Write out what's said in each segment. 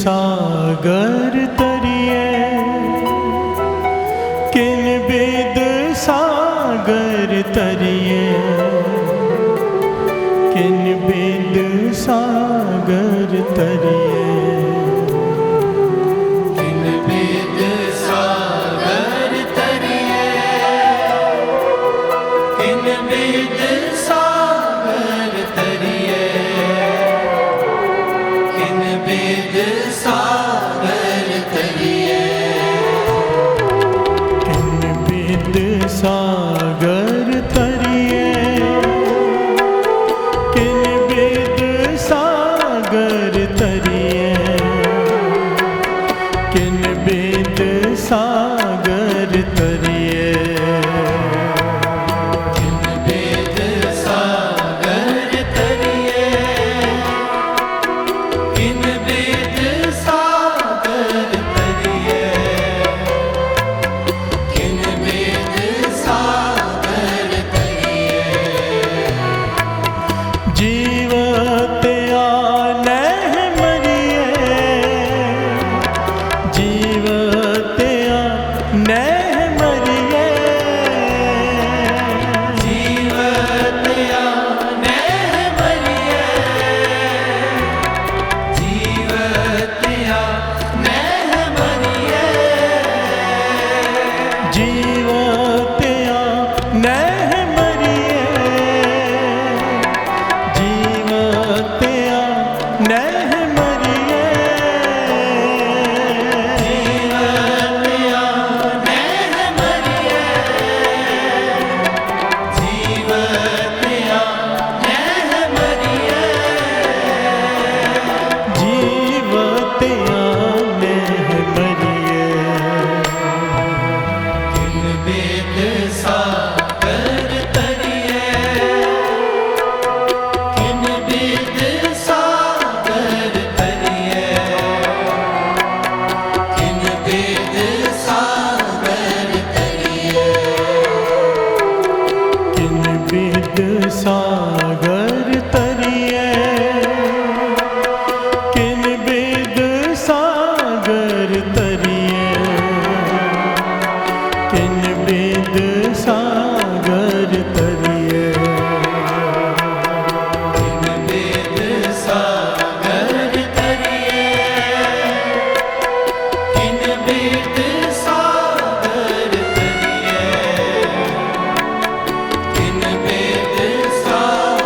सागर तरिए किन बिद सागर तरिए किन बिद सागर तरिए किन बिद सागर तरिए किन बिद सागर तरिए किन बिद सागर तरिए किन बिद सागर तरिए किन बिद सागर तरिए किन बिद सागर तरिए किन बिद सागर तरिए किन बिद सागर तरिए किन बिद सागर तरिए जीवत आनह मरिए जीवत आनह मरिए जीवत आनह मरिए जीवत आनह मरिए जीवत आनह मरिए जीवत आनह मरिए जीवत आनह मरिए जीवत आनह मरिए जीवत आनह मरिए किन बिद सागर तरिए किन बिद सागर तरिए किन बिद सागर तरिए किन बिद सागर तरिए किन बिद सागर तरिए किन बिद सागर तरिए किन बिद सागर तरिए किन बिद सागर तरिए किन बिद सागर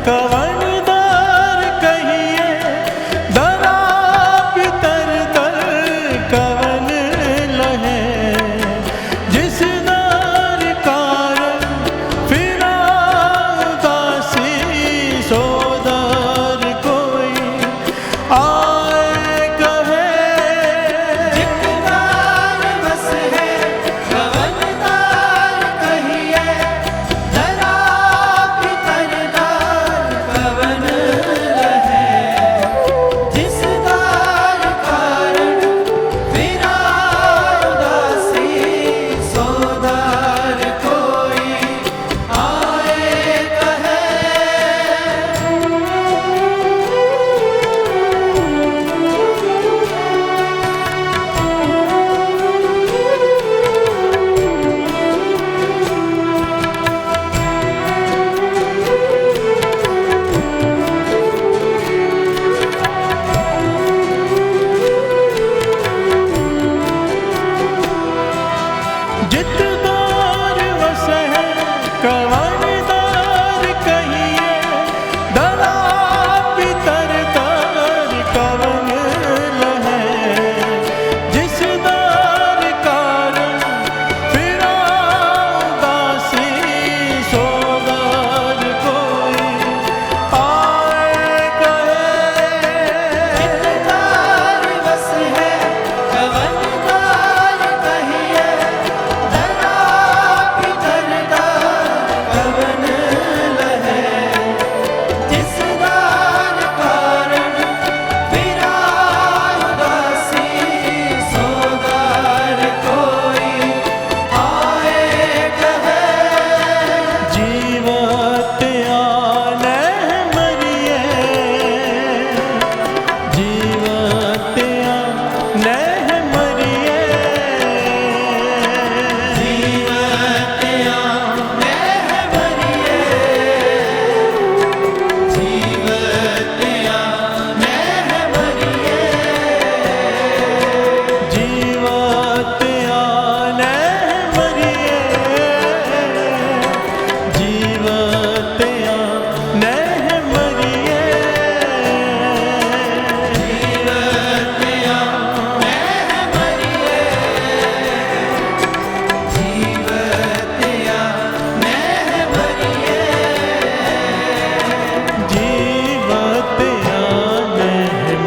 कवनदार कहिए दरा पितर दर कवन लहे जिस दार कारण फिरा दासी सोदार कोई आए कहे जितदार बस है कवनदार कहिए धरा पितरदार कवन रहे जिस दार कारण फिरा उदासी सोदार कोई आए कहे जितदार वस है कवनदार कहिए दरा पितर दर कवन लहे जिस दार कारण फिरा दासी सोदार कोई आए कहे जितदार बस है कवनदार कहिए धरा पितरदार कवन लहे जिस दार कारण फिरा उदासी सोदार कोई आए कहे जीवत आने मरिए जीवत आने मरिए जीवतिया मैं मरिए जीवतिया मैं मरिए जीवत आने मरिए जीवत आने मरिए जीवतिया मैं मरिए जीवतिया मैं मरिए जीवत आने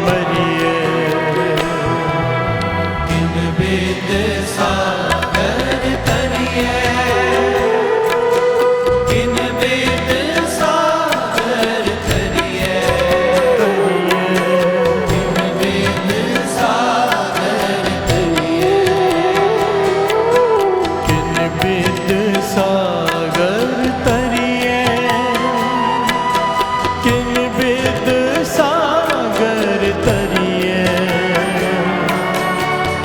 मरिए किन वेद सागर तरिए किन वेद सागर तरिए किन वेद सागर तरिए किन विद सागर तरिए किन विद सागर तरिए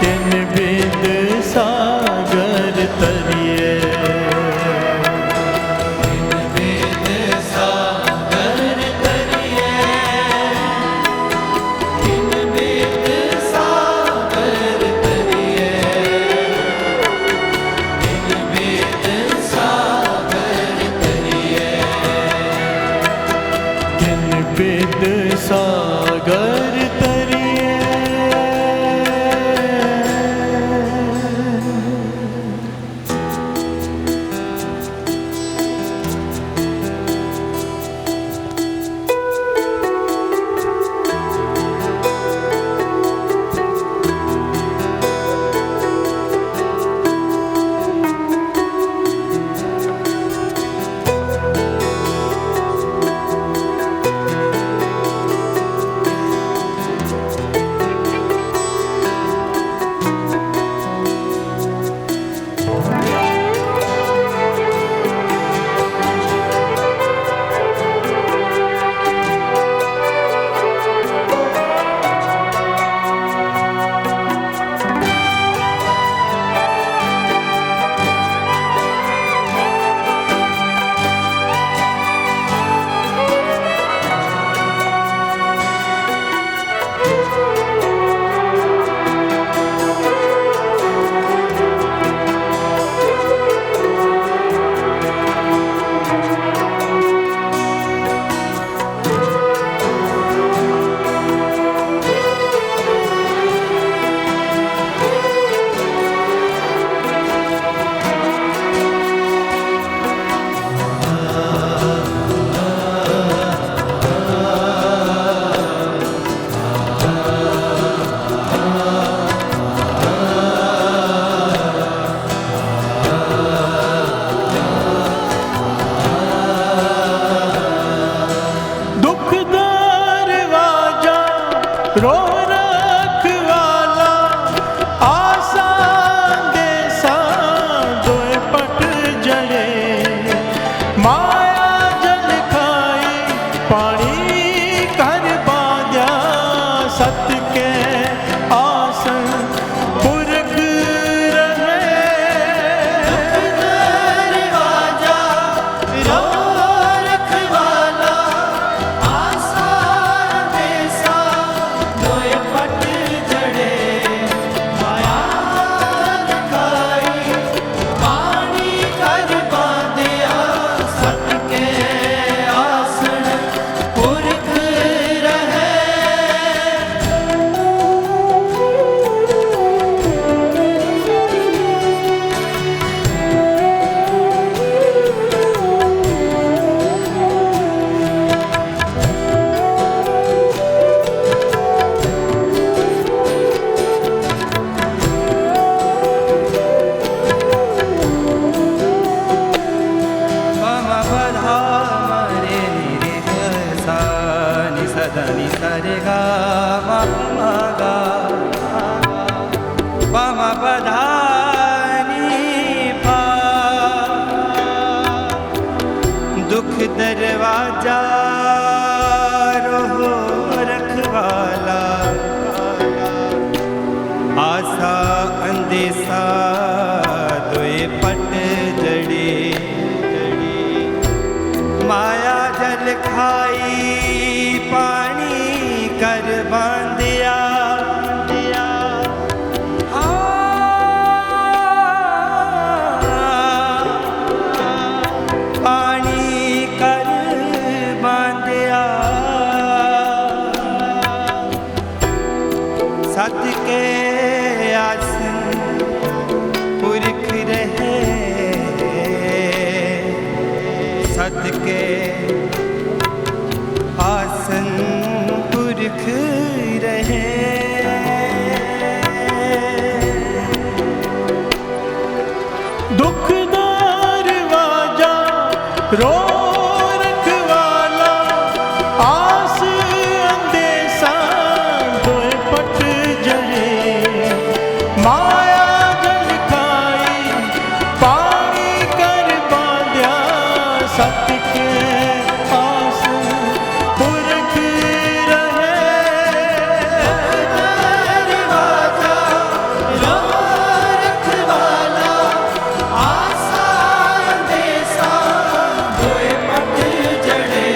किन विद सागर तरिए किन वेद सागर तरिए किन वेद सागर तरिए किन वेद सागर तरिए किन विद सागर तरिए దని సరి గా మా గా పమ పధాని పా दुख दरवाजा रहो रखवाला आशा अंदेशा दोए पट जड़ी माया जल खाई पानी कर बांधिया सत के आसन पुरख रहे सत के आसन पुरख रहे दुख दरवाजा रो रखवाला आस अंदेशा दोए पट जड़े माया जल खाई पानी कर बांध्या सत के आस पुरख रहे दरवाजा रो रखवाला आशा अंदेशा दोए पट जड़े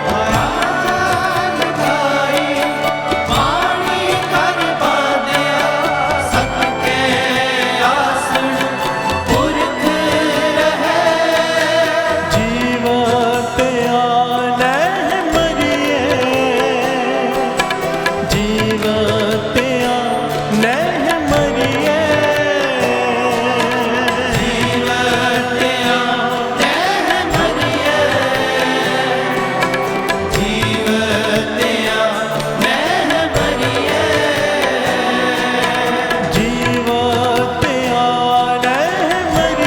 माया जल खाई पानी कर बांधिया सत के आसन पुरख रहे जीवत आने मरिए जीवत आने मरिए जीवत आने मरिए जीवत आने मरिए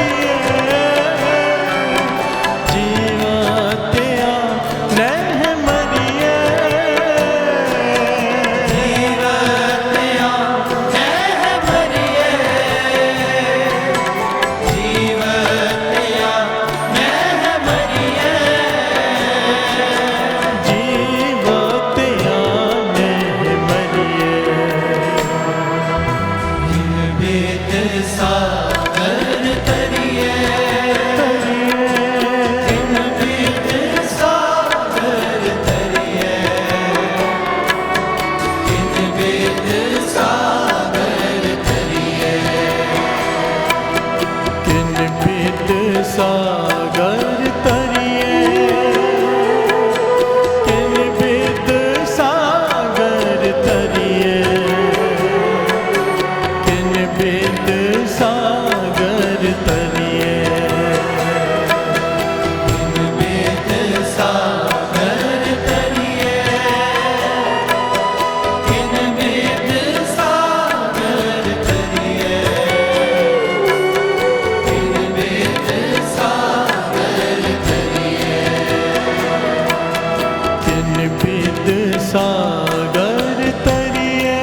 जीवत आने मरिए वेद सागर तरिए वेद सागर तरिए वेद सागर तरिए किन बिद सागर तरिए किन बिद सागर तरिए किन बिद सागर तरिए वेद सागर तरिए वेद सागर तरिए वेद सागर तरिए किन बिद सागर तरिए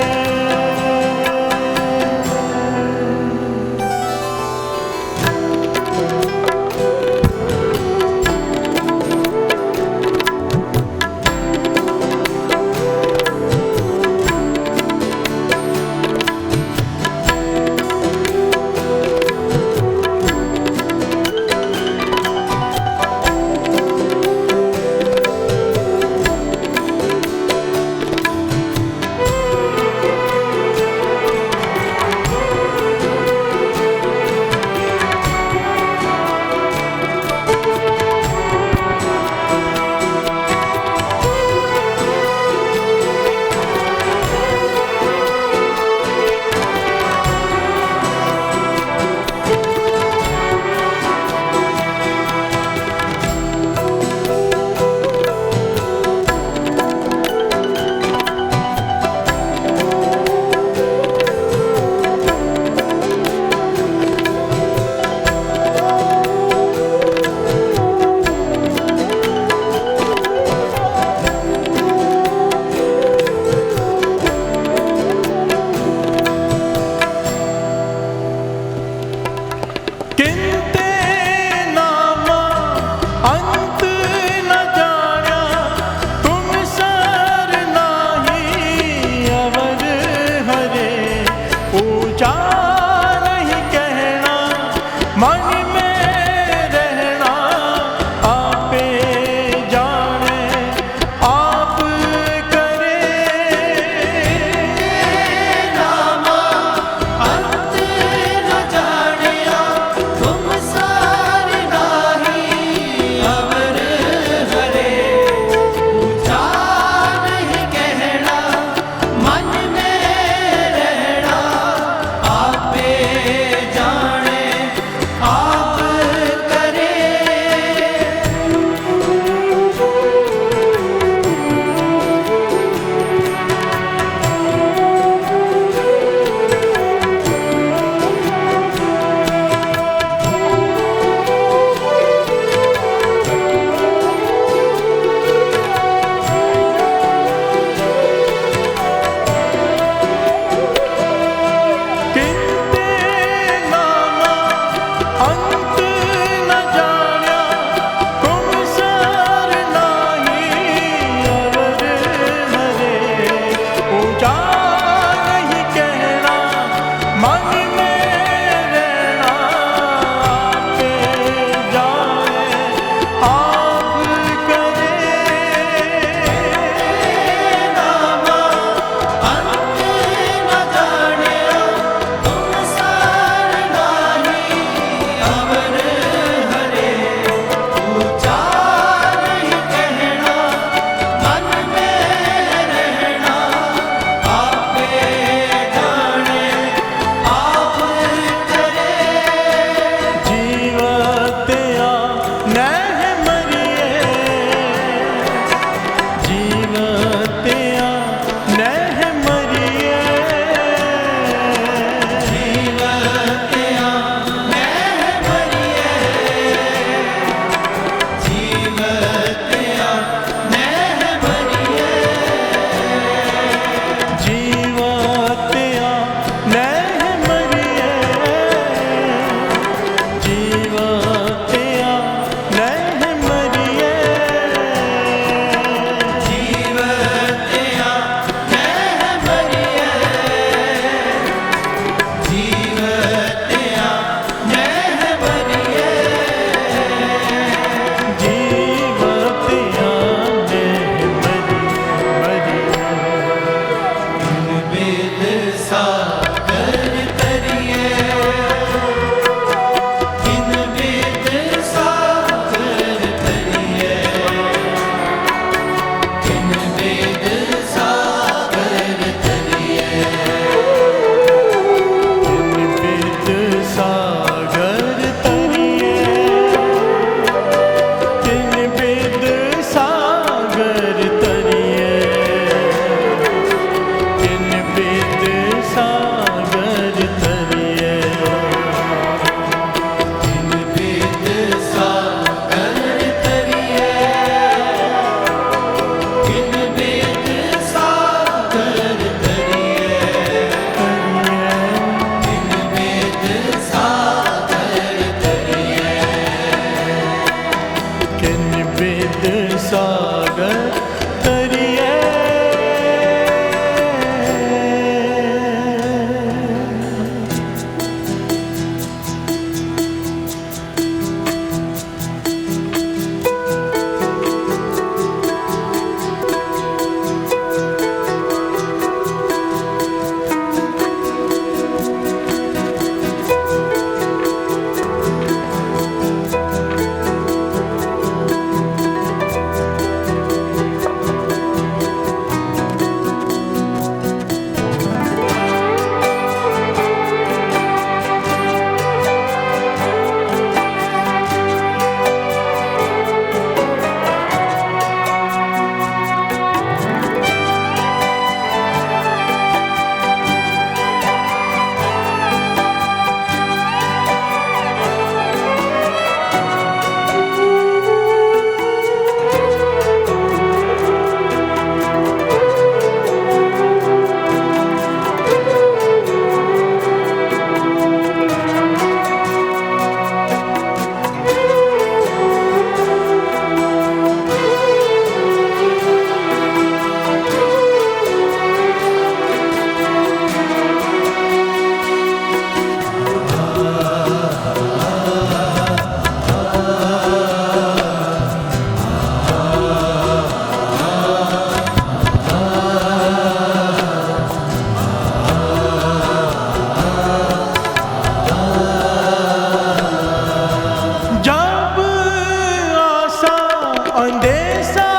अंदेशा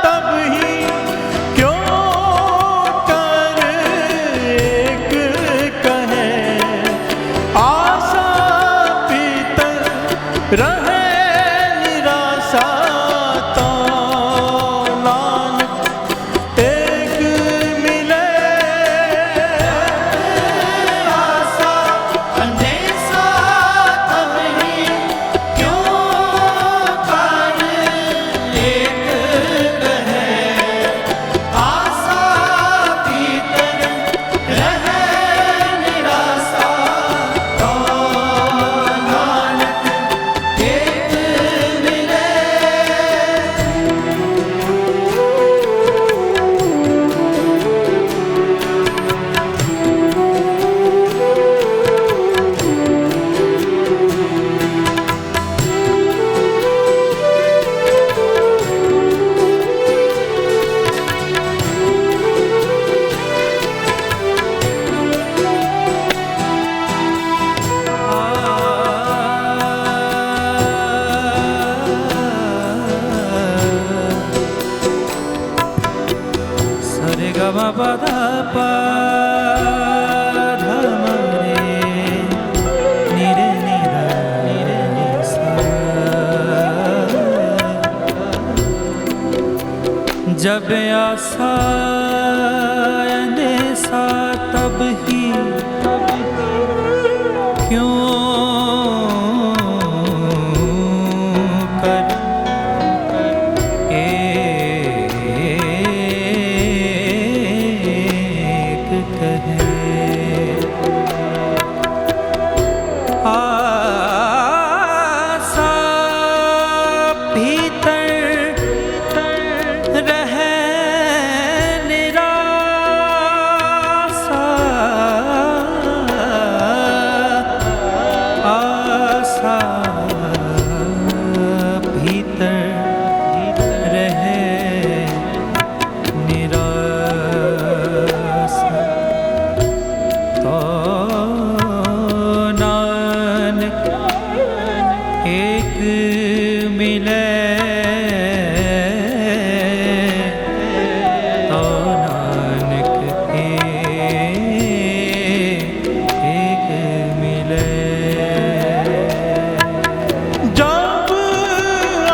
तब ही क्यों कर एक कहे, आशा भीतर रहे निराशा तो नानक एक मिले। आशा अंदेशा तब ही क्यों कर एक कहे, आशा भीतर रहे निराशा तो नानक एक मिले। सरे ग म प ध प ध म रे नि रे नि ध नि रे नि सा। जब आशा अंदेशा तब ही क्यों कर एक कहे, आशा भीतर रहे निराशा, आशा भीतर रहे निराशा तो नानक एक मिले। तो नानक एक मिले। जब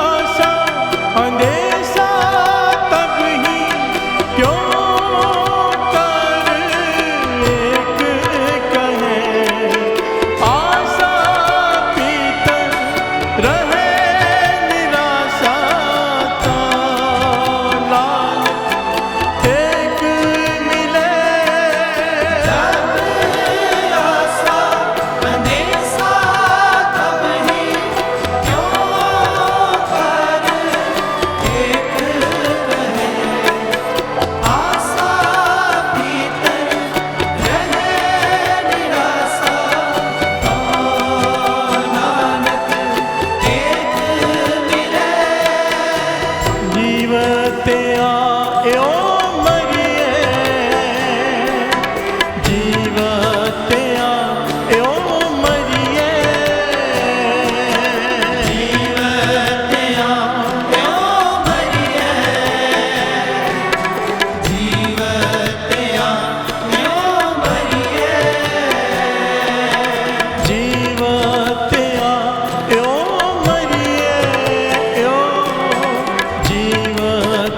आशा अंदेशा तब ही क्यों कर एक कहे, आशा भीतर रहे निराशा तो नानक एक मिले। आशा अंदेशा तब ही क्यों कर एक कहे, आशा भीतर रहे निराशा तो नानक एक मिले। जीवते आयो मरिए, जीवते आयो मरिए, जीवते आयो मरिए, जीवते आयो मरिए, जीवते आयो मरिए, जीवते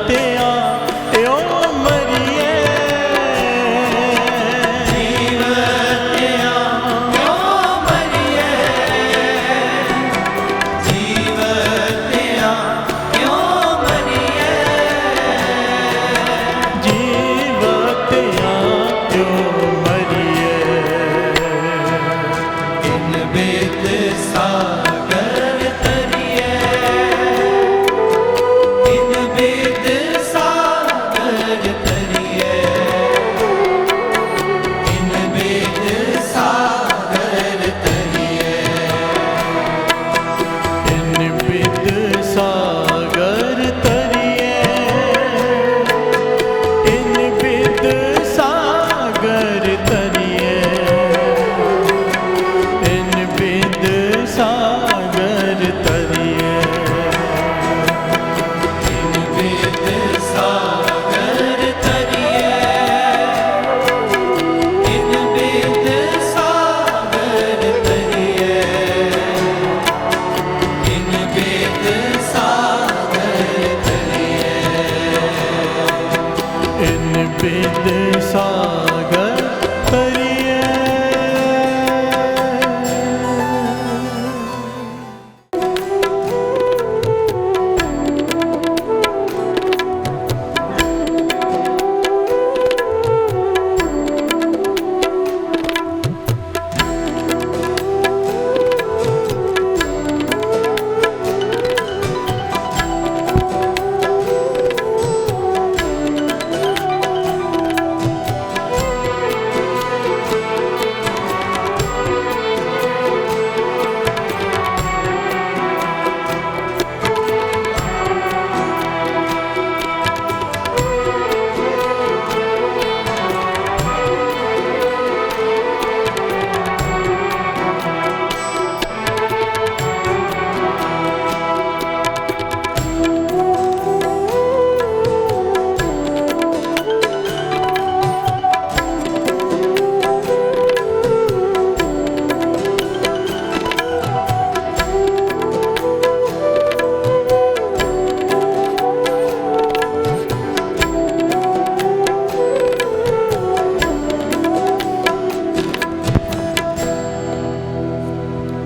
विद सागर तरिए।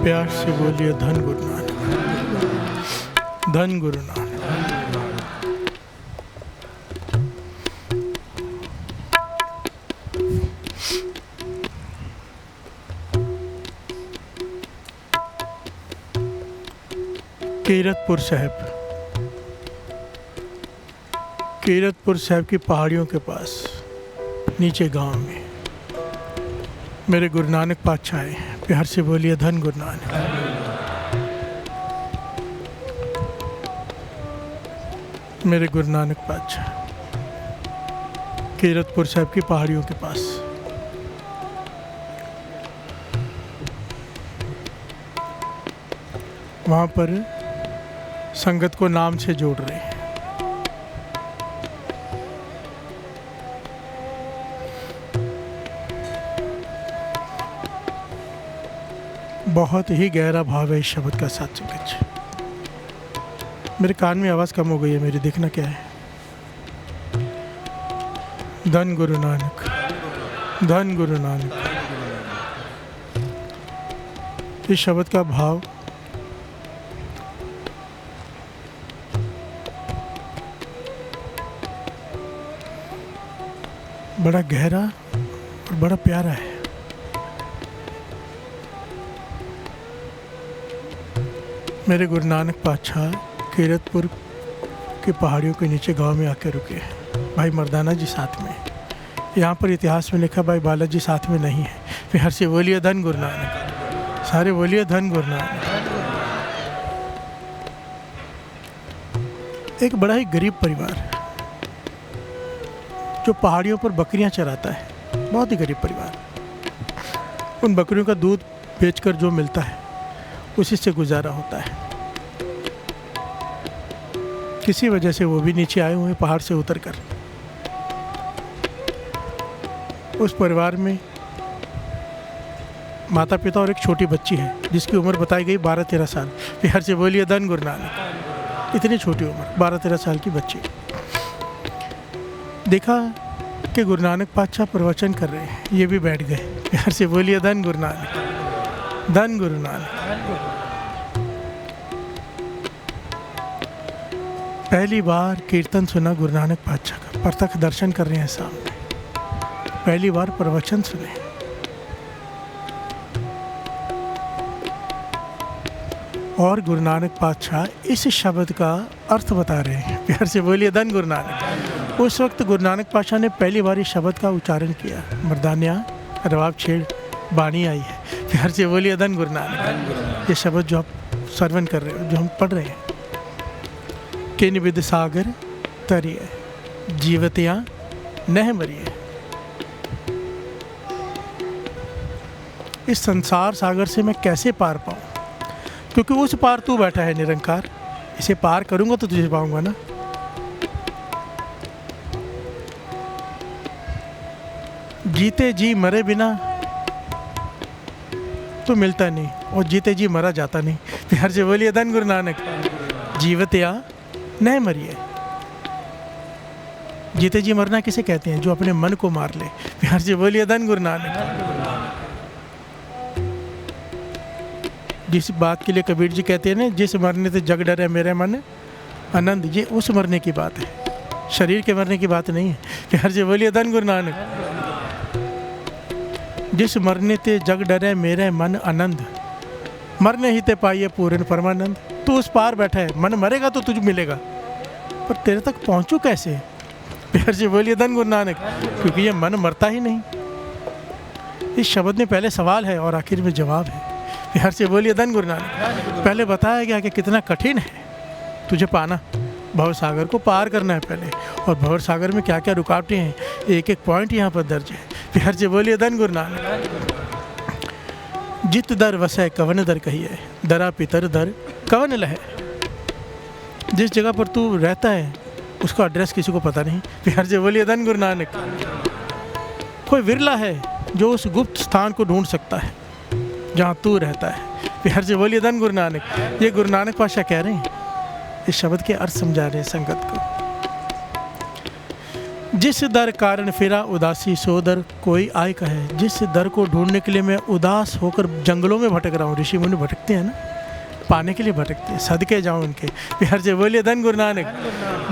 प्यार से बोलिए धन गुरु नानक, धन गुरु नानक। कीरतपुर साहिब, कीरतपुर साहिब की पहाड़ियों के पास नीचे गांव में मेरे गुरु नानक पातशाह आए। प्यार से बोलिए धन गुरु नानक। मेरे गुरु नानक पातशाह कीरतपुर साहिब की पहाड़ियों के पास। वहाँ पर संगत को नाम से जोड़ रहे हैं। बहुत ही गहरा भाव है इस शब्द का साथ संगत। मेरे कान में आवाज़ कम हो गई है मेरी, देखना क्या है। धन गुरु नानक, धन गुरु नानक। इस शब्द का भाव बड़ा गहरा और बड़ा प्यारा है। मेरे गुरु नानक पातशाह कीरतपुर की पहाड़ियों के नीचे गांव में आके रुके। भाई मर्दाना जी साथ में। यहाँ पर इतिहास में लिखा भाई बालाजी साथ में नहीं है। फिर हर से बोलिए धन गुरु नानक, सारे बोलिए धन गुरु नानक। एक बड़ा ही गरीब परिवार जो पहाड़ियों पर बकरियां चराता है, बहुत ही गरीब परिवार। उन बकरियों का दूध बेचकर जो मिलता है उसी से गुजारा होता है। किसी वजह से वो भी नीचे आए हुए पहाड़ से उतरकर। उस परिवार में माता पिता और एक छोटी बच्ची है जिसकी उम्र बताई गई 12-13 साल। बिहार से बोलिए धन गुरु नानक। इतनी छोटी उम्र, 12-13 साल की बच्ची। देखा कि गुरु नानक पातशाह प्रवचन कर रहे हैं, ये भी बैठ गए। बिहार से बोलिए धन गुरु नानक, धन गुरु नानक। पहली बार कीर्तन सुना गुरु नानक पातशाह का, प्रत्यक्ष दर्शन कर रहे हैं सामने। पहली बार प्रवचन सुने। और गुरु नानक पातशाह इस शब्द का अर्थ बता रहे हैं। प्यार से बोलिए धन गुरु नानक। उस वक्त गुरु नानक पातशाह ने पहली बार इस शब्द का उच्चारण किया। मर्दानिया रवाब छेड़ बाणी आई है। प्यार से बोलिए धन गुरु नानक। ये शब्द जो आप श्रवण कर रहे हो, जो हम पढ़ रहे हैं, किन विद सागर तरिए जीवतियाँ नह मरिए। इस संसार सागर से मैं कैसे पार पाऊँ, क्योंकि उस पार तू बैठा है निरंकार। इसे पार करूँगा तो तुझे पाऊँगा ना। जीते जी मरे बिना तो मिलता नहीं, और जीते जी मरा जाता नहीं। प्यार से बोलिए धन गुरु नानक। जीवतिया न मरिए, जीते जी मरना किसे कहते हैं? जो अपने मन को मार ले। प्यार से बोलिए धन गुरु नानक। जिस बात के लिए कबीर जी कहते हैं ना, जिस मरने से जग डरे मेरे मन आनंद, ये उस मरने की बात है, शरीर के मरने की बात नहीं है। प्यार से बोलिए धन गुरु नानक। जिस मरने ते जग डरे मेरे मन आनंद, मरने ही ते पाइए पूर्ण परमानंद। तू उस पार बैठा है, मन मरेगा तो तुझे मिलेगा, पर तेरे तक पहुंचू कैसे? प्यार से बोलिए धन गुरु नानक। क्योंकि ये मन मरता ही नहीं। इस शब्द में पहले सवाल है और आखिर में जवाब है। प्यार से बोलिए धन गुरु नानक। पहले बताया गया कि कितना कठिन है तुझे पाना, भव सागर को पार करना है पहले, और भव सागर में क्या क्या रुकावटें हैं, एक एक पॉइंट यहाँ पर दर्ज है। प्यार से बोलिए धन गुरु नानक। जित दर वसै कवन दर कहिए, दरा पितर दर कवन लहे। जिस जगह पर तू रहता है उसका एड्रेस किसी को पता नहीं। प्यार से बोलिए धन गुरु नानक। कोई विरला है जो उस गुप्त स्थान को ढूंढ सकता है जहाँ तू रहता है। प्यार से बोलिए धन गुरु नानक। ये गुरु नानक पातशाह कह रहे हैं, इस शब्द के अर्थ समझा रहे हैं संगत को। जिस दर कारण फिरा उदासी सो दर कोई आय कहे। जिस दर को ढूंढने के लिए मैं उदास होकर जंगलों में भटक रहा हूँ, ऋषि मुनि भटकते हैं ना, पाने के लिए भटकते हैं, सदके जाऊँ उनके। प्यार से बोलिए धन गुरु नानक।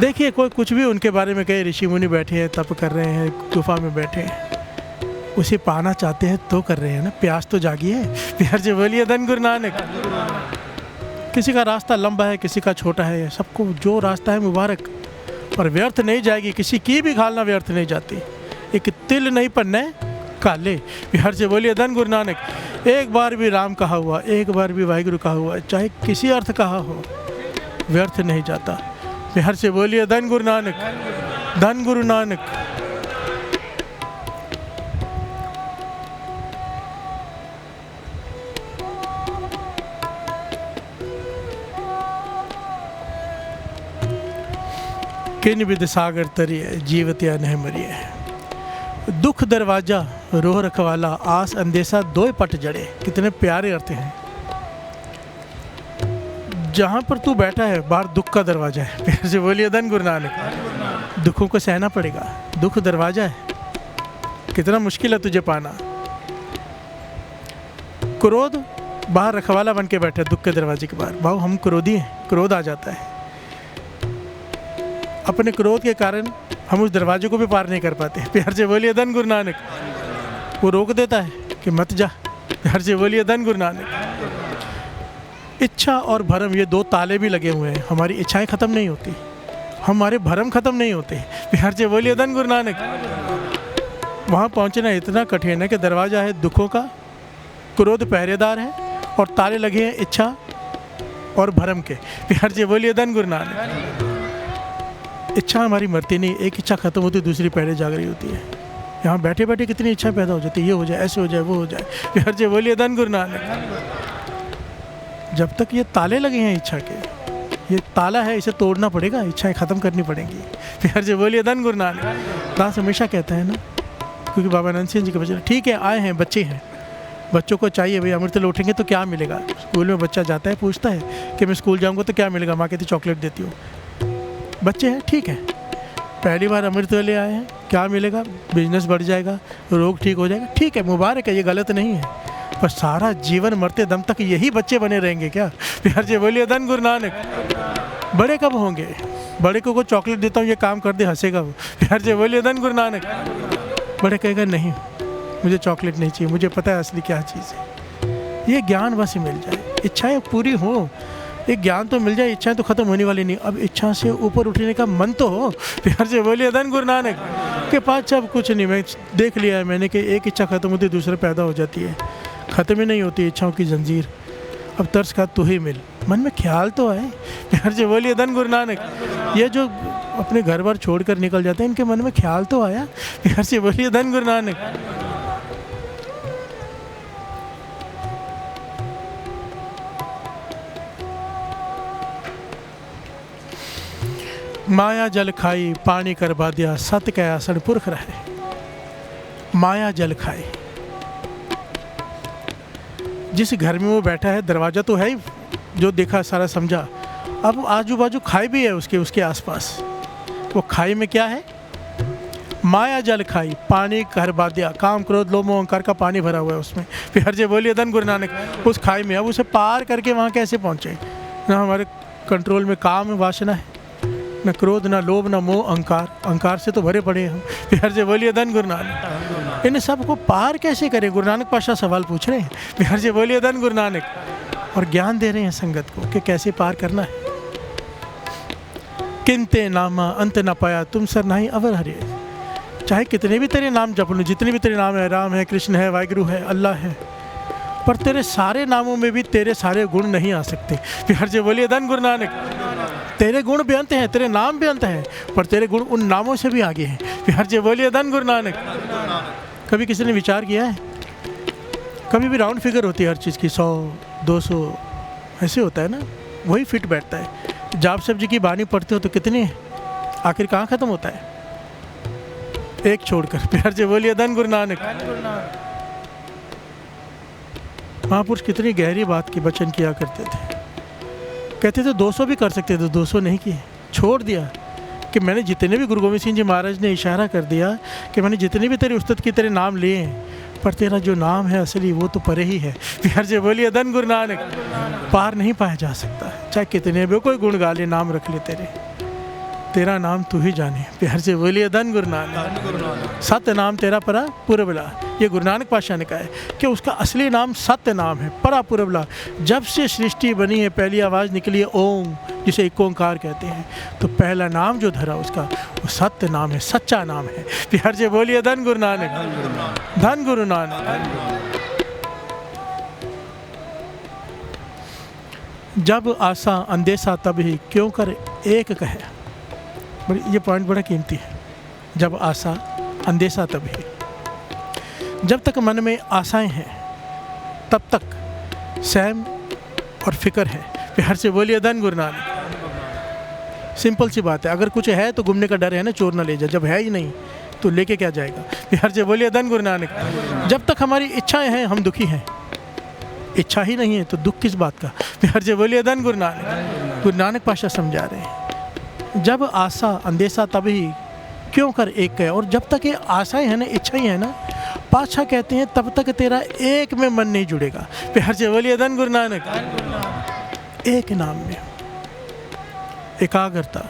देखिए कोई कुछ भी उनके बारे में कहे, ऋषि मुनि बैठे हैं, तप कर रहे हैं, गुफा में बैठे हैं, उसे पाना चाहते हैं तो कर रहे हैं ना, प्यास तो जागी है। प्यार से बोलिए धन गुरु नानक। किसी का रास्ता लंबा है, किसी का छोटा है, सबको जो रास्ता है मुबारक, पर व्यर्थ नहीं जाएगी, किसी की भी खालना व्यर्थ नहीं जाती। एक तिल नहीं पन्ने काले। प्यार से बोलिए धन गुरु नानक। एक बार भी राम कहा हुआ, एक बार भी वाहिगुरु कहा हुआ, चाहे किसी अर्थ कहा हो, व्यर्थ नहीं जाता। प्यार से बोलिए धन गुरु नानक। धन गुरु नानक। किन विद सागर तरिए, जीवत्या नहीं मरिए। दुख दरवाजा रोह रखवाला, आस अंदेशा दोय पट जड़े। कितने प्यारे अर्थ हैं। जहाँ पर तू बैठा है बाहर दुख का दरवाजा है। प्यार से बोलिए धन गुरु नानक। दुखों को सहना पड़ेगा, दुख दरवाजा है, कितना मुश्किल है तुझे पाना। क्रोध बाहर रखवाला बन के बैठे दुख के दरवाजे के बाहर। भाव हम क्रोधी हैं, क्रोध आ जाता है, अपने क्रोध के कारण हम उस दरवाजे को भी पार नहीं कर पाते। प्यार से बोलिए धन गुरु नानक। वो रोक देता है कि मत जा। प्यार से बोलिए धन गुरु नानक। इच्छा और भरम, ये दो ताले भी लगे हुए हैं। हमारी इच्छाएं खत्म नहीं होती, हमारे भरम खत्म नहीं होते। प्यार से बोलिए धन गुरु नानक। वहाँ पहुँचना इतना कठिन है कि दरवाजा है दुखों का, क्रोध पहरेदार है, और ताले लगे हैं इच्छा और भरम के। प्यार से बोलिए धन गुरु नानक। इच्छा हमारी मरती नहीं, एक इच्छा खत्म होती दूसरी पहले जाग रही होती है। यहाँ बैठे बैठे कितनी इच्छा पैदा हो जाती है, ये हो जाए, ऐसे हो जाए, वो हो जाए। प्यार से बोलिए धन गुरु नानक। जब तक ये ताले लगे हैं इच्छा के, ये ताला है, इसे तोड़ना पड़ेगा, इच्छाएं खत्म करनी पड़ेंगी। प्यार से बोलिए धन गुरु नानक। दास हमेशा कहता है ना, क्योंकि बाबा नंद सिंह जी के बच्चे, ठीक है आए हैं, बच्चे हैं, बच्चों को चाहिए भाई अमृत लौटेंगे तो क्या मिलेगा। स्कूल में बच्चा जाता है, पूछता है कि मैं स्कूल जाऊँगा तो क्या मिलेगा, माँ कहती चॉकलेट देती हूँ। बच्चे हैं, ठीक है, पहली बार अमृत ले आए हैं, क्या मिलेगा, बिजनेस बढ़ जाएगा, रोग ठीक हो जाएगा, ठीक है, मुबारक है, ये गलत नहीं है, पर सारा जीवन मरते दम तक यही बच्चे बने रहेंगे क्या। प्यार से बोलिए धन गुरु नानक। बड़े कब होंगे, बड़े को चॉकलेट देता हूँ ये काम कर दे, हंसेगा वो। प्यार से बोलिए धन गुरु नानक। बड़े कहेगा नहीं मुझे चॉकलेट नहीं चाहिए, मुझे पता है असली क्या चीज़ है। ये ज्ञान बस मिल जाए, इच्छाएं पूरी हो, एक ज्ञान तो मिल जाए, इच्छाएं तो खत्म होने वाली नहीं। अब इच्छा से ऊपर उठने का मन तो हो। प्यार से बोलिए धन गुरु नानक। के पास सब कुछ नहीं, मैं देख लिया है मैंने कि एक इच्छा खत्म होती है दूसरा पैदा हो जाती है, ख़त्म ही नहीं होती इच्छाओं की जंजीर। अब तर्स का तू ही मिल, मन में ख्याल तो आए। प्यार से बोलिए धन गुरु नानक। ये जो अपने घर बार छोड़ कर निकल जाते हैं, इनके मन में ख्याल तो आया। प्यार से बोलिए धन गुरु नानक। माया जल खाई पानी कर बादिया, सत कै आसन पुरख रहे। माया जल खाई, जिस घर में वो बैठा है दरवाज़ा तो है ही, जो देखा सारा समझा। अब आजू बाजू खाई भी है उसके आसपास। वो खाई में क्या है, माया जल खाई, पानी घर बाध्या, काम क्रोध लोभ मोह अहंकार का पानी भरा हुआ है उसमें। फिर जे बोलिए धन गुरु नानक। उस खाई में अब उसे पार करके वहाँ कैसे पहुँचे? ना हमारे कंट्रोल में काम वासना है, न क्रोध, न लोभ, न मोह, अहंकार। अहंकार से तो भरे पड़े हैं हम। फिर जे बोलिए धन गुरु नानक। इन सबको पार कैसे करें? गुरु नानक पातशाह सवाल पूछ रहे हैं। फिर जे बोलिए धन गुरु नानक। और ज्ञान दे रहे हैं संगत को कि कैसे पार करना है। किंते नामा अंत न पाया तुम सर नहीं अवर हरे। चाहे कितने भी तेरे नाम जप लूँ, जितने भी तेरे नाम है, राम है, कृष्ण है, वाहिगुरु है, अल्लाह है, पर तेरे सारे नामों में भी तेरे सारे गुण नहीं आ सकते। फिर जे बोलिए धन गुरु नानक। तेरे गुण बेअंत हैं, तेरे नाम बेअंत हैं, पर तेरे गुण उन नामों से भी आगे हैं। फिर जे बोलिए धन गुरु नानक। कभी किसी ने विचार किया है? कभी भी राउंड फिगर होती है हर चीज़ की, 100 200 ऐसे होता है ना, वही फिट बैठता है। जाप साहब जी की बानी पढ़ते हो तो कितने हैं, आखिर कहाँ ख़त्म होता है? एक छोड़कर। प्यार से बोलिए धन गुरु नानक। महापुरुष कितनी गहरी बात की वचन किया करते थे। कहते थे 200 भी कर सकते थे, 200 नहीं किए, छोड़ दिया। कि मैंने जितने भी, गुरु गोविंद सिंह जी महाराज ने इशारा कर दिया कि मैंने जितने भी तेरे उस्ताद की तेरे नाम लिए हैं, पर तेरा जो नाम है असली वो तो परे ही है। प्यार से बोलिए धन गुरु नानक। पार नहीं पाया जा सकता, चाहे कितने भी कोई गुण गा ले, नाम रख ले तेरा नाम तू ही जाने। प्यार से बोलिए धन गुरु नानक। सत्य नाम तेरा परा पुरबला। ये गुरु नानक पातशाह ने कहा है कि उसका असली नाम सत्य नाम है, परा पुरबला। जब से सृष्टि बनी है पहली आवाज़ निकली है ओम, जिसे एक ओंकार कहते हैं, तो पहला नाम जो धरा उसका वो सत्य नाम है, सच्चा नाम है। प्यार से बोलिए धन गुरु नानक। धन गुरु नानक। जब आशा अंदेशा तब ही क्यों कर एक कहे। ये पॉइंट बड़ा कीमती है। जब आशा अंदेशा तब ही, जब तक मन में आशाएं हैं तब तक सहम और फिक्र है। प्यार से बोलिए धन गुरु नानक। सिंपल सी बात है, अगर कुछ है तो घूमने का डर है ना, चोर ना ले जाए। जब है ही नहीं तो लेके क्या जाएगा? प्यार से बोलिए धन गुरु नानक। जब तक हमारी इच्छाएं हैं हम दुखी हैं, इच्छा ही नहीं है तो दुख किस बात का? प्यार से बोलिए धन गुरु नानक। गुरु नानक पातशाह समझा रहे हैं, जब आशा अंदेशा तभी क्यों कर एक है। और जब तक ये आशाएं है ना, इच्छा ही है ना, पातशाह कहते हैं तब तक तेरा एक में मन नहीं जुड़ेगा। प्यार से बोलिए धन गुरु नानक। एक नाम में एकाग्रता,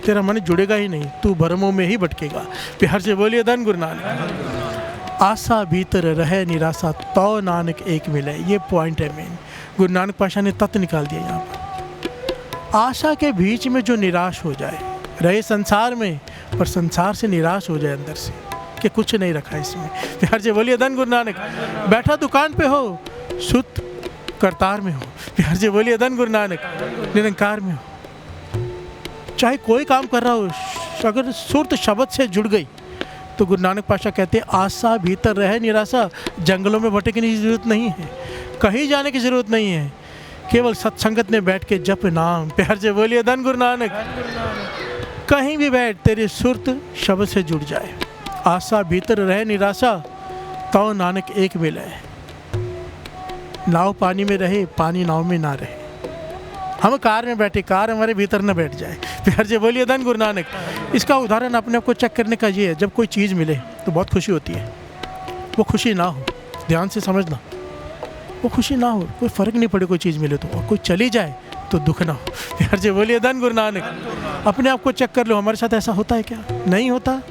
तेरा मन जुड़ेगा ही नहीं, तू भरमों में ही भटकेगा। प्यार से बोलिए धन गुरु नानक। आशा भीतर रहे निराशा तो नानक एक मिले। ये पॉइंट है मेन। गुरु नानक पातशाह ने तत्व निकाल दिया यहाँ पर। आशा के बीच में जो निराश हो जाए, रहे संसार में पर संसार से निराश हो जाए अंदर से कि कुछ नहीं रखा इसमें। प्यार से बोलिए धन गुरु नानक। बैठा दुकान पे हो, सुत करतार में हो। प्यार से बोलिए धन गुरु नानक। निरंकार में हो, चाहे कोई काम कर रहा हो, अगर सुरत शब्द से जुड़ गई तो गुरु नानक पातशाह कहते हैं आशा भीतर रहे निराशा। जंगलों में भटकने की जरूरत नहीं है, कहीं जाने की जरूरत नहीं है, केवल सत्संगत में बैठ के जप नाम। प्यार से बोलिए धन गुरु नानक। कहीं भी बैठ, तेरी सुरत शब्द से जुड़ जाए। आशा भीतर रहे निराशा तो नानक एक मिले। नाव पानी में रहे, पानी नाव में ना रहे। हम कार में बैठे, कार हमारे भीतर न बैठ जाए। प्यार से बोलिए धन गुरु नानक। इसका उदाहरण अपने आप को चेक करने का ये है, जब कोई चीज़ मिले तो बहुत खुशी होती है, वो खुशी ना हो, ध्यान से समझना, वो खुशी ना हो, कोई फ़र्क नहीं पड़े कोई चीज़ मिले तो, और कोई चली जाए तो दुख ना हो। प्यार से बोलिए धन गुरु नानक। अपने आप को चेक कर लो, हमारे साथ ऐसा होता है क्या? नहीं होता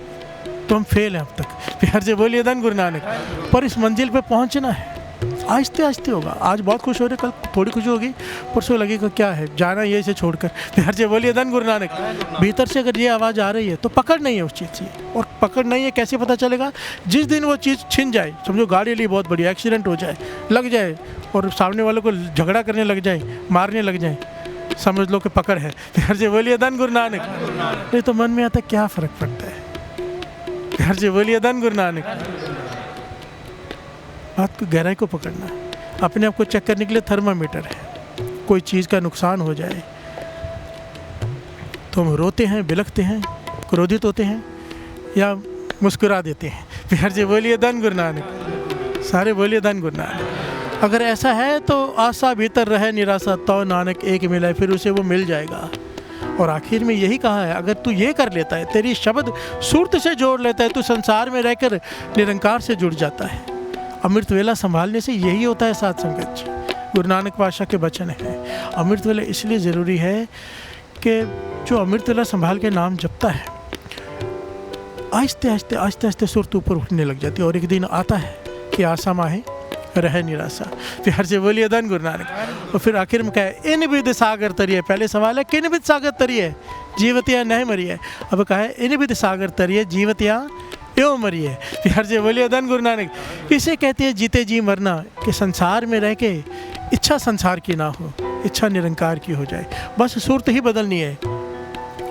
तो हम फेल हैं अब तक। प्यार से बोलिए धन गुरु नानक। पर इस मंजिल पे पहुंचना है, आहिस्ते आहिस्ते होगा। आज बहुत खुश हो रहे, कल थोड़ी खुशी होगी, परसों लगेगा क्या है, जाना ये इसे छोड़कर। प्यार से बोलिए धन गुरु नानक। भीतर से अगर ये आवाज़ आ रही है तो पकड़ नहीं है उस चीज़ से, और पकड़ नहीं है कैसे पता चलेगा? जिस दिन वो चीज़ छिन जाए, समझो गाड़ी ली बहुत बड़ी, एक्सीडेंट हो जाए, लग जाए और सामने वालों को झगड़ा करने लग जाए, मारने लग जाए, समझ लो कि पकड़ है। प्यार से बोलिए धन गुरु नानक। नहीं तो मन में आता क्या फ़र्क पड़ता है? प्यार से बोलिए धन गुरु नानक। बात को गहराई को पकड़ना है, अपने आप को चेक करने के लिए थर्मामीटर है। कोई चीज़ का नुकसान हो जाए तो हम रोते हैं, बिलखते हैं, क्रोधित होते हैं या मुस्कुरा देते हैं। प्यार से बोलिए धन गुरु नानक। सारे बोलिए धन गुरु नानक। अगर ऐसा है तो आशा भीतर रहे निराशा तो नानक एक मिला है, फिर उसे वो मिल जाएगा। और आखिर में यही कहा है, अगर तू ये कर लेता है, तेरी शब्द सूरत से जोड़ लेता है, तो संसार में रहकर निरंकार से जुड़ जाता है। अमृत वेला संभालने से यही होता है साथ संगत जी। गुरु नानक पातशाह के वचन है। अमृत वेला इसलिए ज़रूरी है कि जो अमृत वेला संभाल के नाम जपता है, आहिस्ते आहिस्ते आहिस्ते आहिस्ते सुरत ऊपर उठने लग जाती है। और एक दिन आता है कि आशा माहे रहे निराशा। प्यार से बोलिए धन गुरु नानक। और फिर आखिर में क्या है, इन विद सागर तरिए। पहले सवाल है किन विद सागर तरिए, जीवतिया नहीं मरी है। अब कहा है इन विद सागर तरिए, जीवतिया एवं मरी है। प्यार से बोलिए धन गुरु नानक। इसे कहते हैं जीते जी मरना, कि संसार में रह के इच्छा संसार की ना हो, इच्छा निरंकार की हो जाए। बस सूरत ही बदलनी है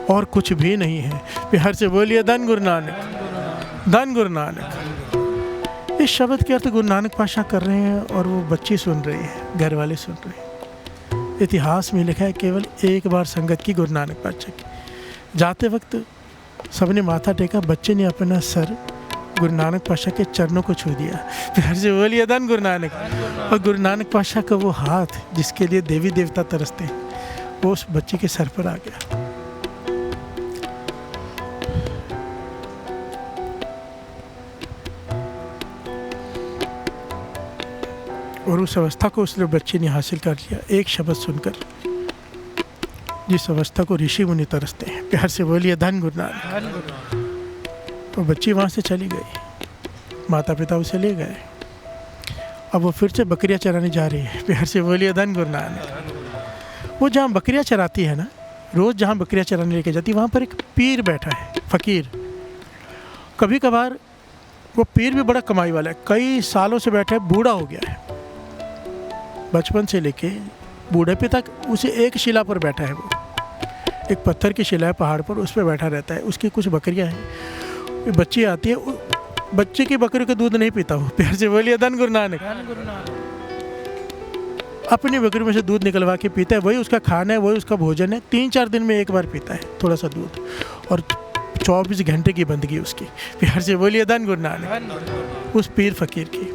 और कुछ भी नहीं है। प्यार से बोलिए धन गुरु नानक, धन गुरु नानक। इस शब्द के अर्थ गुरु नानक पातशाह कर रहे हैं और वो बच्ची सुन रही है, घर वाले सुन रहे हैं। इतिहास में लिखा है केवल एक बार संगत की गुरु नानक पातशाह की। जाते वक्त सबने माथा टेका, बच्चे ने अपना सर गुरु नानक पातशाह के चरणों को छू दिया। प्यार से बोलिए धन गुरु नानक। और गुरु नानक पातशाह का वो हाथ जिसके लिए देवी देवता तरसते हैं, वो उस बच्ची के सर पर आ गया। और उस अवस्था को उस बच्चे ने हासिल कर लिया, एक शब्द सुनकर, जिस अवस्था को ऋषि मुनि तरसते हैं। प्यार से बोलिए धन गुरु नानक। तो बच्ची वहाँ से चली गई, माता पिता उसे ले गए। अब वो फिर से बकरियाँ चराने जा रही है। प्यार से बोलिए धन गुरु नानक। वो जहाँ बकरियाँ चराती है ना, रोज़ जहाँ बकरियाँ चराने लेके जाती, वहाँ पर एक पीर बैठा है, फ़कीर। कभी कभार वो पीर भी बड़ा कमाई वाला है, कई सालों से बैठा है, बूढ़ा हो गया है। बचपन से लेके बूढ़ापे तक उसे एक शिला पर बैठा है। वो एक पत्थर की शिला है पहाड़ पर, उस पर बैठा रहता है। उसकी कुछ बकरियां हैं, बच्ची आती है, बच्चे की बकरी का दूध नहीं पीता वो। प्यार से बोलिए धन गुरु नानक। अपनी बकरी में से दूध निकलवा के पीता है, वही उसका खाना है, वही उसका भोजन है। 3-4 दिन में एक बार पीता है थोड़ा सा दूध, और 24 घंटे की बंदगी उसकी। प्यार से बोलिए धन गुरु नानक। उस पीर फकीर की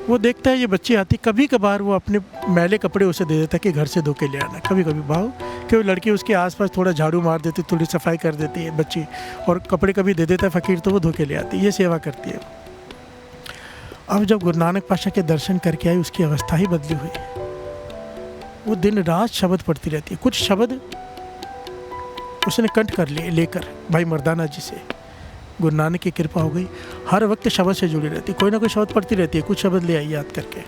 वो देखता है ये बच्ची आती, कभी कभार वो अपने मैले कपड़े उसे दे देता है कि घर से धो के ले आना। कभी कभी भाव कि वो लड़की उसके आसपास थोड़ा झाड़ू मार देती, थोड़ी सफाई कर देती है बच्ची, और कपड़े कभी दे देता है फकीर, तो वो धो के ले आती है। ये सेवा करती है। अब जब गुरु नानक पातशाह के दर्शन करके आई, उसकी अवस्था ही बदली हुई। वो दिन रात शब्द पढ़ती रहती है। कुछ शब्द उसने कंठ कर लिए लेकर भाई मर्दाना जी से। गुरु नानक की कृपा हो गई, हर वक्त शब्द से जुड़ी रहती, कोई ना कोई शब्द पढ़ती रहती है, कुछ शब्द ले आई याद करके।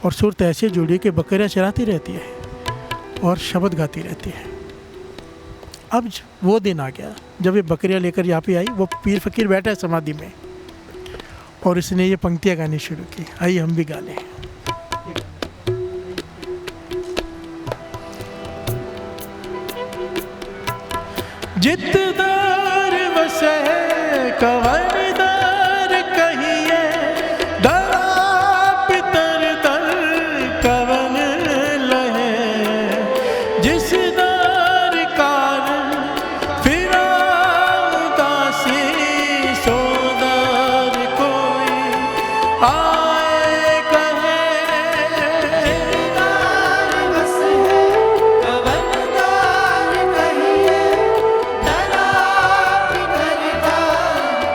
और सूरत ऐसे जुड़ी कि बकरियाँ चराती रहती है और शब्द गाती रहती है। अब वो दिन आ गया जब ये बकरियाँ लेकर यहाँ पे आई। वो पीर फकीर बैठा है समाधि में, और इसने ये पंक्तियाँ गानी शुरू की। आइए हम भी गा लें। जित दर बसे कवन दर कहिए, दरा पितर दर कवन लहे। जिस दर कारण फिरा उदासी, सो दर कोई आए कहे।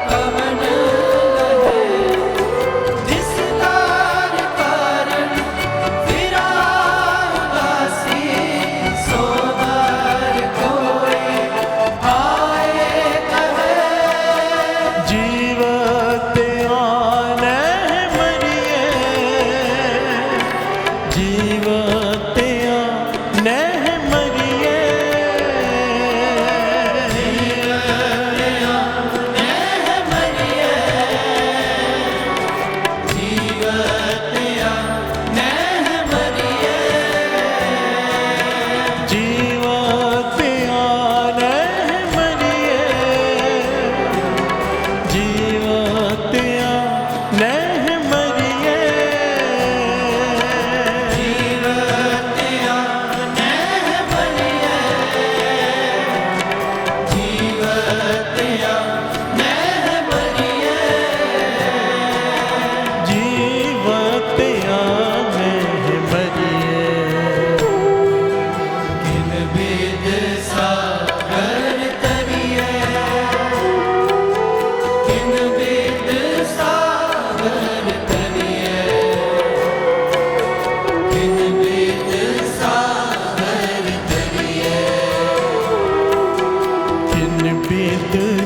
कवन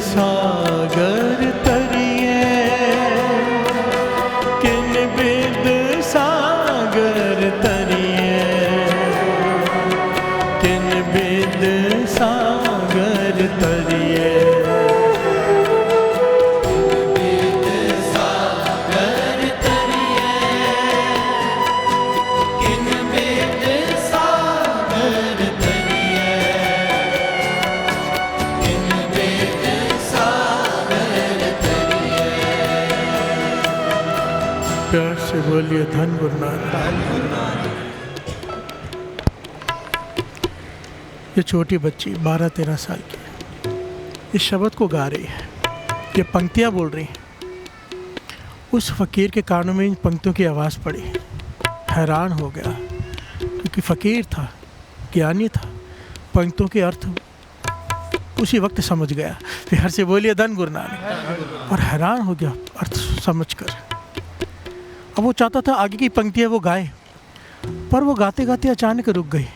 सागर तरिए, किन बिद सागर तरिए, किन बिद सागर तरिए। प्यार से बोलिए धन गुरु नानक। ये छोटी बच्ची 12-13 साल की इस शब्द को गा रही है, ये पंक्तियाँ बोल रही हैं। उस फ़कीर के कानों में इन पंक्तियों की आवाज़ पड़ी, हैरान हो गया क्योंकि फ़कीर था, ज्ञानी था, पंक्तियों के अर्थ उसी वक्त समझ गया। प्यार से बोलिए धन गुरु नानक। और हैरान हो गया अर्थ समझकर। अब वो चाहता था आगे की पंक्तियाँ वो गाए, पर वो गाते गाते अचानक रुक गई,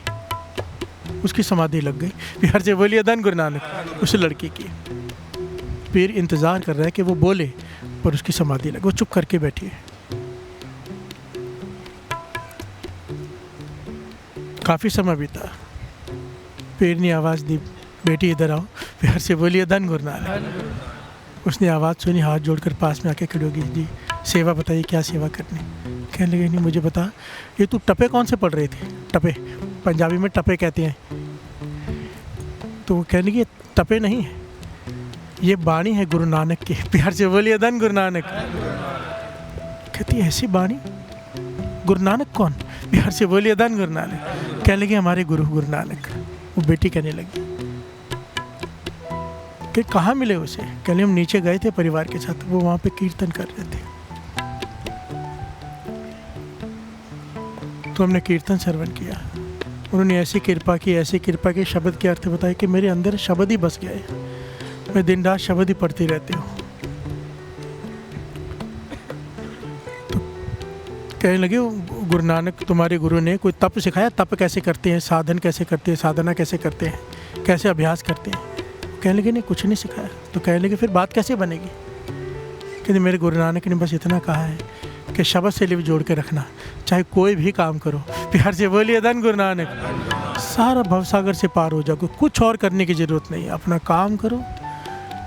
उसकी समाधि लग गई। प्यार से बोलिए धन गुरु नानक। उस लड़की की पीर इंतज़ार कर रहा है कि वो बोले, पर उसकी समाधि लग, वो चुप करके बैठी है। काफ़ी समय बीता, पीर ने आवाज़ दी, बेटी इधर आओ। प्यार से बोलिए धन गुरु नानक। उसने आवाज़ सुनी, हाथ जोड़कर पास में आके खड़ी होगी। जी सेवा बताइए, क्या सेवा करनी? कहने लगे, नहीं मुझे बता, ये तू टपे कौन से पढ़ रहे थे? टपे पंजाबी में टपे कहते हैं। तो वो कहने लगे टपे नहीं है, ये बाणी है गुरु नानक की। प्यार से बोलिए धन गुरु नानक। कहती है ऐसी बाणी? गुरु नानक कौन? प्यार से बोलिए धन गुरु नानक। कहने लगे हमारे गुरु नानक। वो बेटी कहने लगी कि कहाँ मिले उसे? कहने हम नीचे गए थे परिवार के साथ, वो वहाँ पे कीर्तन कर रहे थे, तो हमने कीर्तन श्रवण किया। उन्होंने ऐसी कृपा की शब्द के अर्थ बताए कि मेरे अंदर शब्द ही बस गए। मैं दिन रात शब्द ही पढ़ती रहती हूँ। तो कहने लगे गुरु नानक तुम्हारे गुरु ने कोई तप सिखाया? तप कैसे करते हैं, साधन कैसे करते हैं, साधना कैसे करते हैं, कैसे अभ्यास करते हैं? कहने लगे नहीं कुछ नहीं सिखाया। तो कहने लगे फिर बात कैसे बनेगी? कहते मेरे गुरु नानक ने बस इतना कहा है कि शब्द से लिप जोड़ के रखना, चाहे कोई भी काम करो। प्यार से बोलिए धन गुरु नानक। सारा भवसागर से पार हो जाओगे, कुछ और करने की ज़रूरत नहीं है। अपना काम करो,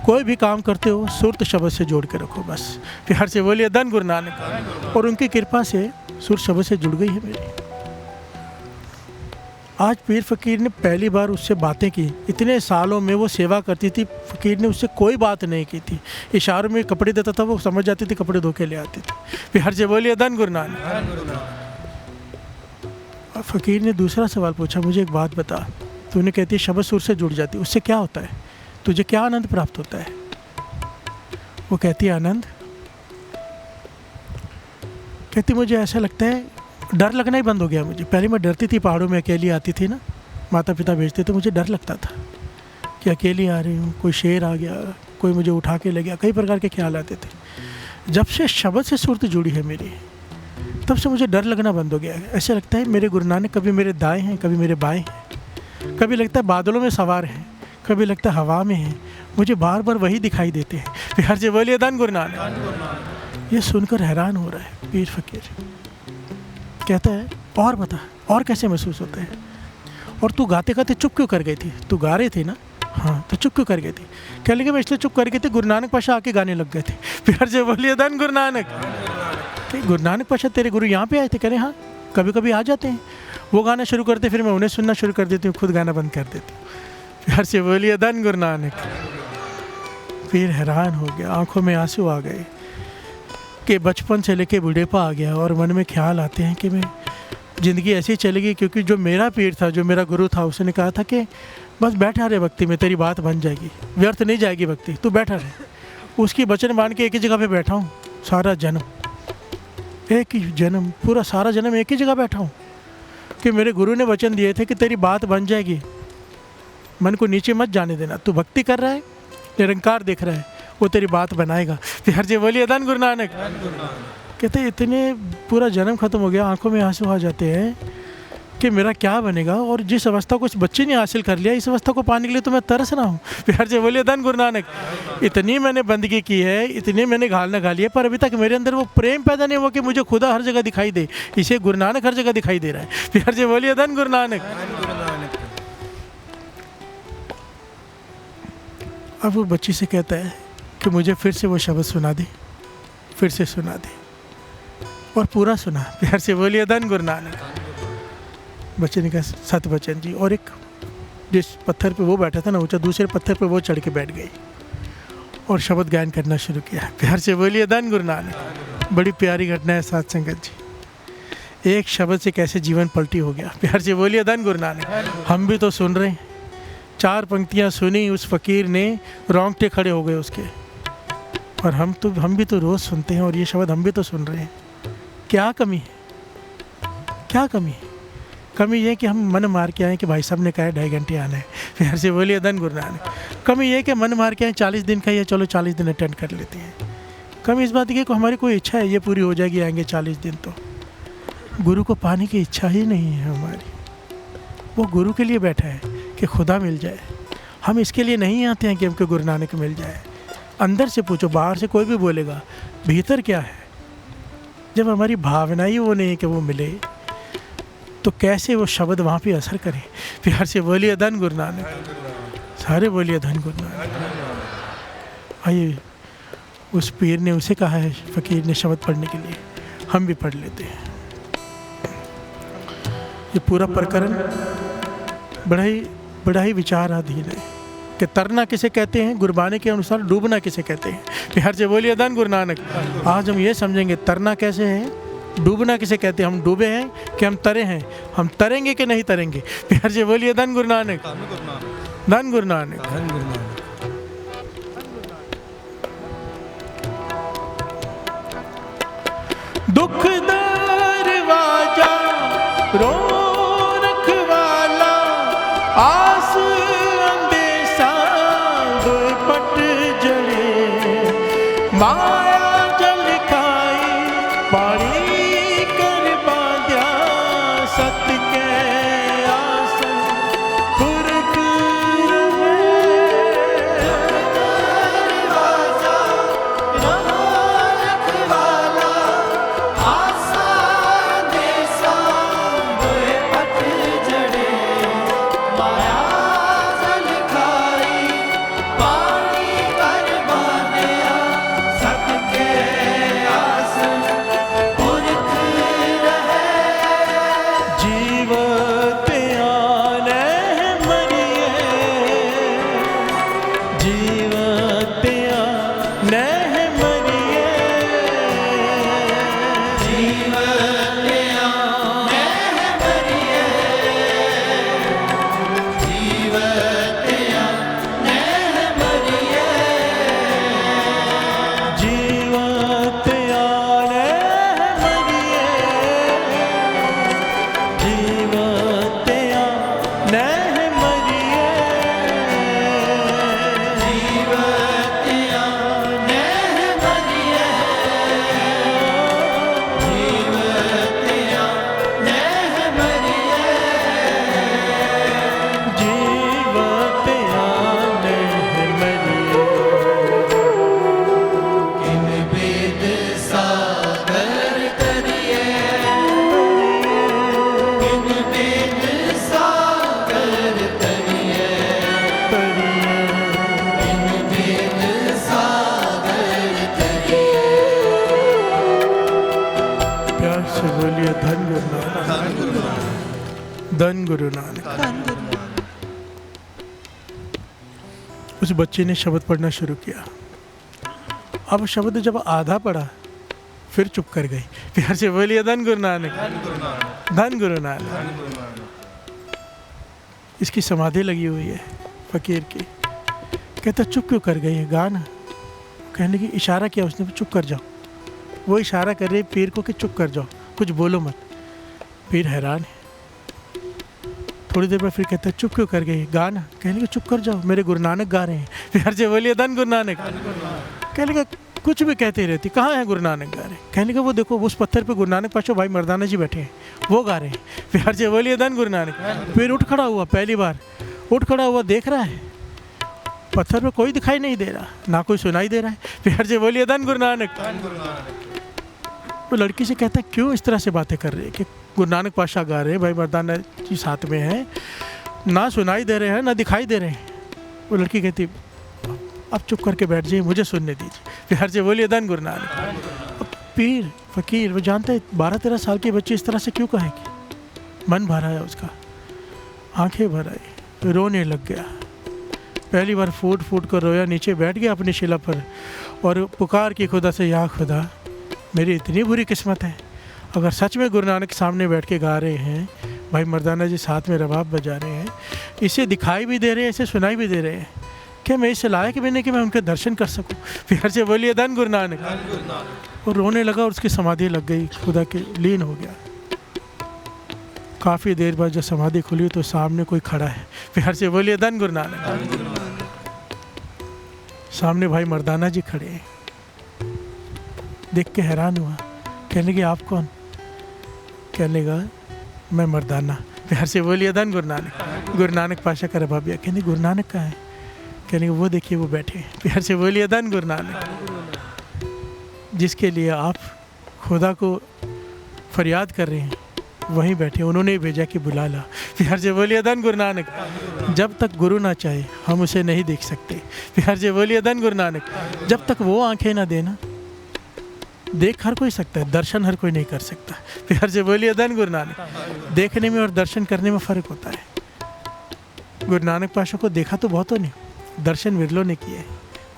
कोई भी काम करते हो सुरत शब्द से जोड़ के रखो बस। प्यार से बोलिए धन गुरु नानक। और उनकी कृपा से सुर शब्द से जुड़ गई है मेरी। आज पीर फ़कीर ने पहली बार उससे बातें की। इतने सालों में वो सेवा करती थी, फ़कीर ने उससे कोई बात नहीं की थी। इशारों में कपड़े देता था, वो समझ जाती थी, कपड़े धो के ले आती थी। प्यार से बोलिए धन गुरु नानक। और फ़कीर ने दूसरा सवाल पूछा, मुझे एक बात बता, तूने कहती शब्द सुर से जुड़ जाती, उससे क्या होता है? तुझे क्या आनंद प्राप्त होता है? वो कहती है आनंद, कहती मुझे ऐसा लगता है डर लगना ही बंद हो गया मुझे। पहले मैं डरती थी, पहाड़ों में अकेली आती थी ना, माता पिता भेजते तो मुझे डर लगता था कि अकेली आ रही हूँ, कोई शेर आ गया, कोई मुझे उठा के ले गया, कई प्रकार के ख्याल आते थे। जब से शब्द से सूरत जुड़ी है मेरी, तब से मुझे डर लगना बंद हो गया है। ऐसा लगता है मेरे गुरु नानक कभी मेरे दाएँ हैं, कभी मेरे बाएँ हैं, कभी लगता है बादलों में सवार हैं, कभी लगता है हवा में हैं, मुझे बार बार वही दिखाई देते हैं। प्यार से बोलिए धन गुरु नानक। ये सुनकर हैरान हो रहा है पीर फ़कीर। कहता है और बता, और कैसे महसूस होता है? और तू गाते गाते चुप क्यों कर गई थी? तू गा रही थी ना? हाँ, तो चुप क्यों कर गई थी? कह लगे मैं इसलिए चुप कर गई थी, गुरु नानक पाशा आके गाने लग गए थे। प्यार से बोलिए धन गुरु नानक। गुरु नानक पाशा तेरे गुरु यहाँ पे आए थे? कह रहे हाँ, कभी कभी आ जाते हैं, वो गाना शुरू करते, फिर मैं उन्हें सुनना शुरू कर देती हूँ, खुद गाना बंद कर देती हूँ। प्यार से बोलिए धन गुरु नानक। फिर हैरान हो गया, आंखों में आंसू आ गए कि बचपन से लेके बुढ़ेपा आ गया और मन में ख्याल आते हैं कि मैं ज़िंदगी ऐसी चलेगी। क्योंकि जो मेरा पीर था, जो मेरा गुरु था, उसने कहा था कि बस बैठा रहे भक्ति में, तेरी बात बन जाएगी, व्यर्थ नहीं जाएगी भक्ति, तू बैठा रहे। उसकी वचन मान के एक ही जगह पे बैठा हूँ सारा जन्म, एक ही जन्म, पूरा सारा जन्म एक ही जगह बैठा हूँ कि मेरे गुरु ने वचन दिए थे कि तेरी बात बन जाएगी, मन को नीचे मत जाने देना, तू भक्ति कर रहा है, निरंकार देख रहा है, वो तेरी बात बनाएगा। प्यार से बोलिए धन गुरु नानक। कहते इतने पूरा जन्म ख़त्म हो गया, आंखों में आंसू आ जाते हैं कि मेरा क्या बनेगा, और जिस अवस्था को इस बच्चे ने हासिल कर लिया, इस अवस्था को पाने के लिए तो मैं तरस रहा हूँ। प्यार से बोलिए धन गुरु नानक। इतनी मैंने बंदगी की है, इतनी मैंने घालना खा लिया, पर अभी तक मेरे अंदर वो प्रेम पैदा नहीं हुआ कि मुझे खुदा हर जगह दिखाई दे। इसे गुरु नानक हर जगह दिखाई दे रहा है। प्यार से बोलिए धन गुरु नानक। अब वो बच्ची से कहता है कि मुझे फिर से वो शब्द सुना दे, फिर से सुना दे, और पूरा सुना। प्यार से बोलिए धन गुरु नानक। बच्चे ने कहा सतवचन जी, और एक जिस पत्थर पे वो बैठा था ना ऊंचा, दूसरे पत्थर पे वो चढ़ के बैठ गई और शब्द गायन करना शुरू किया। प्यार से बोलिए धन गुरु नानक। बड़ी प्यारी घटना है साथ संगत जी, एक शब्द से कैसे जीवन पलटी हो गया। प्यार से बोलिए धन गुरु नानक। हम भी तो सुन रहे हैं, 4 पंक्तियां सुनी उस फकीर ने, रोंगटे खड़े हो गए उसके, और हम भी तो रोज़ सुनते हैं, और ये शब्द हम भी तो सुन रहे हैं। क्या कमी है, क्या कमी है? कमी ये कि हम मन मार के आए कि भाई साहब ने कहा 2.5 घंटे आना है। प्यार से बोलिए धन गुरु नानक। कमी ये कि मन मार के आए 40 दिन का, या चलो 40 दिन अटेंड कर लेते हैं। कमी इस बात की कि हमारी कोई इच्छा है ये पूरी हो जाएगी, आएंगे 40 दिन, तो गुरु को पाने की इच्छा ही नहीं है हमारी। वो गुरु के लिए बैठा है कि खुदा मिल जाए। हम इसके लिए नहीं आते हैं कि हमको गुरु नानक मिल जाए। अंदर से पूछो, बाहर से कोई भी बोलेगा, भीतर क्या है? जब हमारी भावना ही वो नहीं है कि वो मिले, तो कैसे वो शब्द वहाँ पे असर करे? प्यार से बोलिए धन गुरु नानक। सारे बोलिए धन गुरु नानक। आइए, उस पीर ने उसे कहा है, फकीर ने, शब्द पढ़ने के लिए। हम भी पढ़ लेते हैं। ये पूरा प्रकरण बड़ा ही विचाराधीन है कि तरना किसे कहते हैं, गुरबानी के अनुसार डूबना किसे कहते हैं। प्यार से बोलिए धन गुरु नानक। आज हम ये समझेंगे तरना कैसे है, डूबना किसे कहते हैं। हम डूबे हैं कि हम तरे हैं, हम तरेंगे कि नहीं तरेंगे। प्यार से बोलिए धन गुरु नानक। धन गुरु नानक। दुख दरवाजा रो रखवाला, आस अंदेशा दुपट जड़े, माया जल खाई पानी कर बांध्या, सत के आसन पुरख रहे। धन गुरु नानक। उस बच्चे ने शब्द पढ़ना शुरू किया। अब शब्द जब आधा पढ़ा फिर चुप कर गई। प्यार से बोलिए धन गुरु नानक। धन गुरु नानक। इसकी समाधि लगी हुई है फकीर की। कहता चुप क्यों कर गई है, गाना। कहने की इशारा किया उसने, चुप कर जाओ। वो इशारा कर रही पीर को कि चुप कर जाओ, कुछ बोलो मत। पीर हैरान है। थोड़ी देर में फिर कहता है चुप क्यों कर गई, गाना। कहने लगे चुप कर जाओ, मेरे गुरु नानक गा रहे हैं। प्यार से बोलिए धन गुरु नानक। कहने लगे कुछ भी कहती रहती, कहाँ है गुरु नानक गा रहे? कहने का वो देखो उस पत्थर पे गुरु नानक पाशा भाई मर्दाना जी बैठे हैं, वो गा रहे हैं। प्यार से बोलिए धन गुरु नानक। फिर उठ खड़ा हुआ, पहली बार उठ खड़ा हुआ, देख रहा है पत्थर पे कोई दिखाई नहीं दे रहा, ना कोई सुनाई दे रहा है। प्यार से बोलिए धन गुरु नानक। वो लड़की से कहता है क्यों इस तरह से बातें कर रहे हैं कि गुरु नानक पाशा गा रहे हैं, भाई मर्दाना जी साथ में हैं, ना सुनाई दे रहे हैं ना दिखाई दे रहे हैं। वो लड़की कहती अब चुप करके बैठ जाइए, मुझे सुनने दीजिए। प्यार से बोलिए धन गुरु नानक। अब पीर फकीर वो जानता है 12-13 साल की बच्ची इस तरह से क्यों कहेगी। मन भरा है उसका, आंखें भर आई, रोने लग गया। पहली बार फूट फूट कर रोया, नीचे बैठ गया अपनी शिला पर और पुकार की खुदा से, या खुदा मेरी इतनी बुरी किस्मत है, अगर सच में गुरु नानक सामने बैठ के गा रहे हैं, भाई मर्दाना जी साथ में रबाब बजा रहे हैं, इसे दिखाई भी दे रहे हैं, इसे सुनाई भी दे रहे हैं, क्या मैं इससे लायक भी नहीं कि मैं उनके दर्शन कर सकूं। प्यार से बोलिए धन गुरु नानक। और रोने लगा और उसकी समाधि लग गई, खुदा के लीन हो गया। काफ़ी देर बाद जब समाधि खुली तो सामने कोई खड़ा है। प्यार से बोलिए धन गुरु नानक। सामने भाई मर्दाना जी खड़े हैं, देख के हैरान हुआ, कहने लगे आप कौन? कहने लगा मैं मर्दाना। प्यार से बोलिए धन गुरु नानक। गुरु नानक पाशा का रबाबिया। कहने गुरु नानक कहाँ है? कहने वो देखिए वो बैठे। प्यार से बोलिए धन गुरु नानक। जिसके लिए आप खुदा को फरियाद कर रहे हैं वहीं बैठे, उन्होंने ही भेजा कि बुला ला। प्यार से बोलिए धन गुरु नानक। जब तक गुरु ना चाहे हम उसे नहीं देख सकते। प्यार से बोलिए धन गुरु नानक। जब तक वो आंखें ना देना, देख हर कोई सकता है, दर्शन हर कोई नहीं कर सकता। प्यार से बोलिए धन गुरु नानक। देखने में और दर्शन करने में फ़र्क होता है। गुरु नानक पाशा को देखा तो बहुतों ने, दर्शन विरलों ने किए।